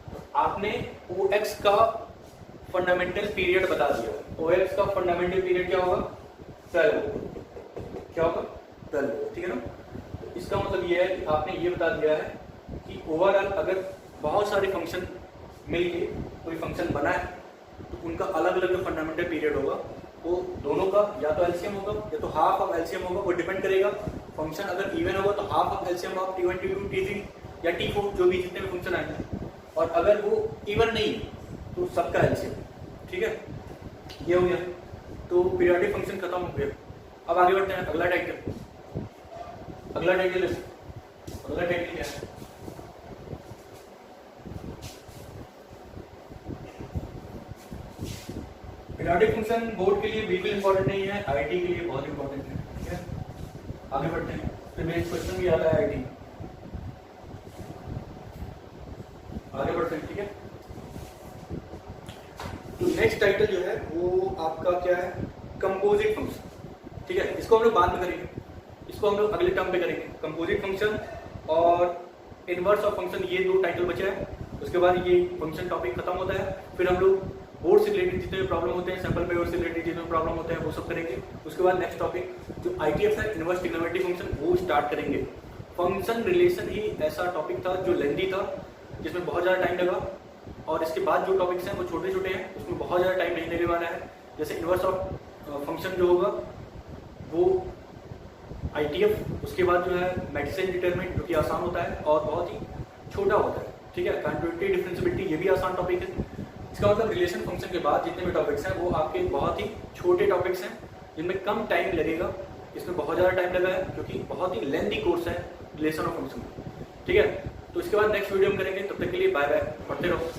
तो आपने OX का फंडामेंटल पीरियड बता दिया। OX का फंडामेंटल पीरियड क्या होगा, 12 होगा, क्या होगा, 12 होगा, ठीक है ना। इसका मतलब ये है कि आपने ये बता दिया है कि ओवरऑल अगर बहुत सारे फंक्शन मिलके कोई फंक्शन बना है तो उनका अलग अलग जो फंडामेंटल पीरियड होगा वो दोनों का या तो एलसीएम होगा या तो हाफ ऑफ एलसीएम होगा। वो डिपेंड करेगा, फंक्शन अगर इवन होगा तो half of LCM of T1, T2, T3 या T4 जो भी जितने भी फंक्शन आएंगे, और अगर वो इवन नहीं तो सबका एलसीएम, ठीक है। ये हो गया, तो पीरियोडिक फंक्शन खत्म हो गया। अब आगे बढ़ते हैं, अगला टाइटल, अगला टाइटल क्या है, पीरियोडिक फंक्शन बोर्ड के लिए बिल्कुल इंपॉर्टेंट नहीं है, आईटी के लिए बहुत इंपॉर्टेंट है, ठीक है। आगे बढ़ते हैं, फिर मेरे क्वेश्चन भी आता है आईटी, आगे बढ़ते हैं, ठीक है। तो नेक्स्ट टाइटल जो है वो आपका क्या है, कंपोजिट फंक्शन, ठीक है। इसको हम लोग बाद में करेंगे, इसको हम लोग अगले टर्म पे करेंगे। कंपोजिट फंक्शन और इनवर्स ऑफ फंक्शन, ये 2 टाइटल बचे हैं। उसके बाद ये फंक्शन टॉपिक खत्म होता है। फिर हम लोग बोर्ड से रिलेटेड जितने भी प्रॉब्लम होते हैं, सैंपल पेपर से रिलेटेड जितने भी प्रॉब्लम होते हैं वो सब करेंगे। उसके बाद नेक्स्ट टॉपिक जो ITF है, इनवर्स ट्रिग्नोमेट्री फंक्शन, वो स्टार्ट करेंगे। फंक्शन रिलेशन ही ऐसा टॉपिक था जो लेंथी था, जिसमें बहुत ज़्यादा टाइम लगा, और इसके बाद जो टॉपिक्स हैं वो छोटे छोटे हैं, उसमें बहुत ज़्यादा टाइम नहीं लगने वाला है। जैसे इनवर्स ऑफ फंक्शन जो होगा वो ITF, उसके बाद जो है मेडिसिन डिटरमिनेंट जो कि आसान होता है और बहुत ही छोटा होता है, ठीक है। कंटिन्यूटी डिफरेंशिएबिलिटी ये भी आसान टॉपिक है। इसका मतलब रिलेशन फंक्शन के बाद जितने भी टॉपिक्स हैं वो आपके बहुत ही छोटे टॉपिक्स हैं, जिनमें कम टाइम लगेगा। इसमें बहुत ज़्यादा टाइम लगा है क्योंकि बहुत ही लेंथी कोर्स है रिलेशन ऑफ फंक्शन, ठीक है। तो इसके बाद नेक्स्ट वीडियो में करेंगे, तब तक के लिए बाय बाय, पढ़ते रहो।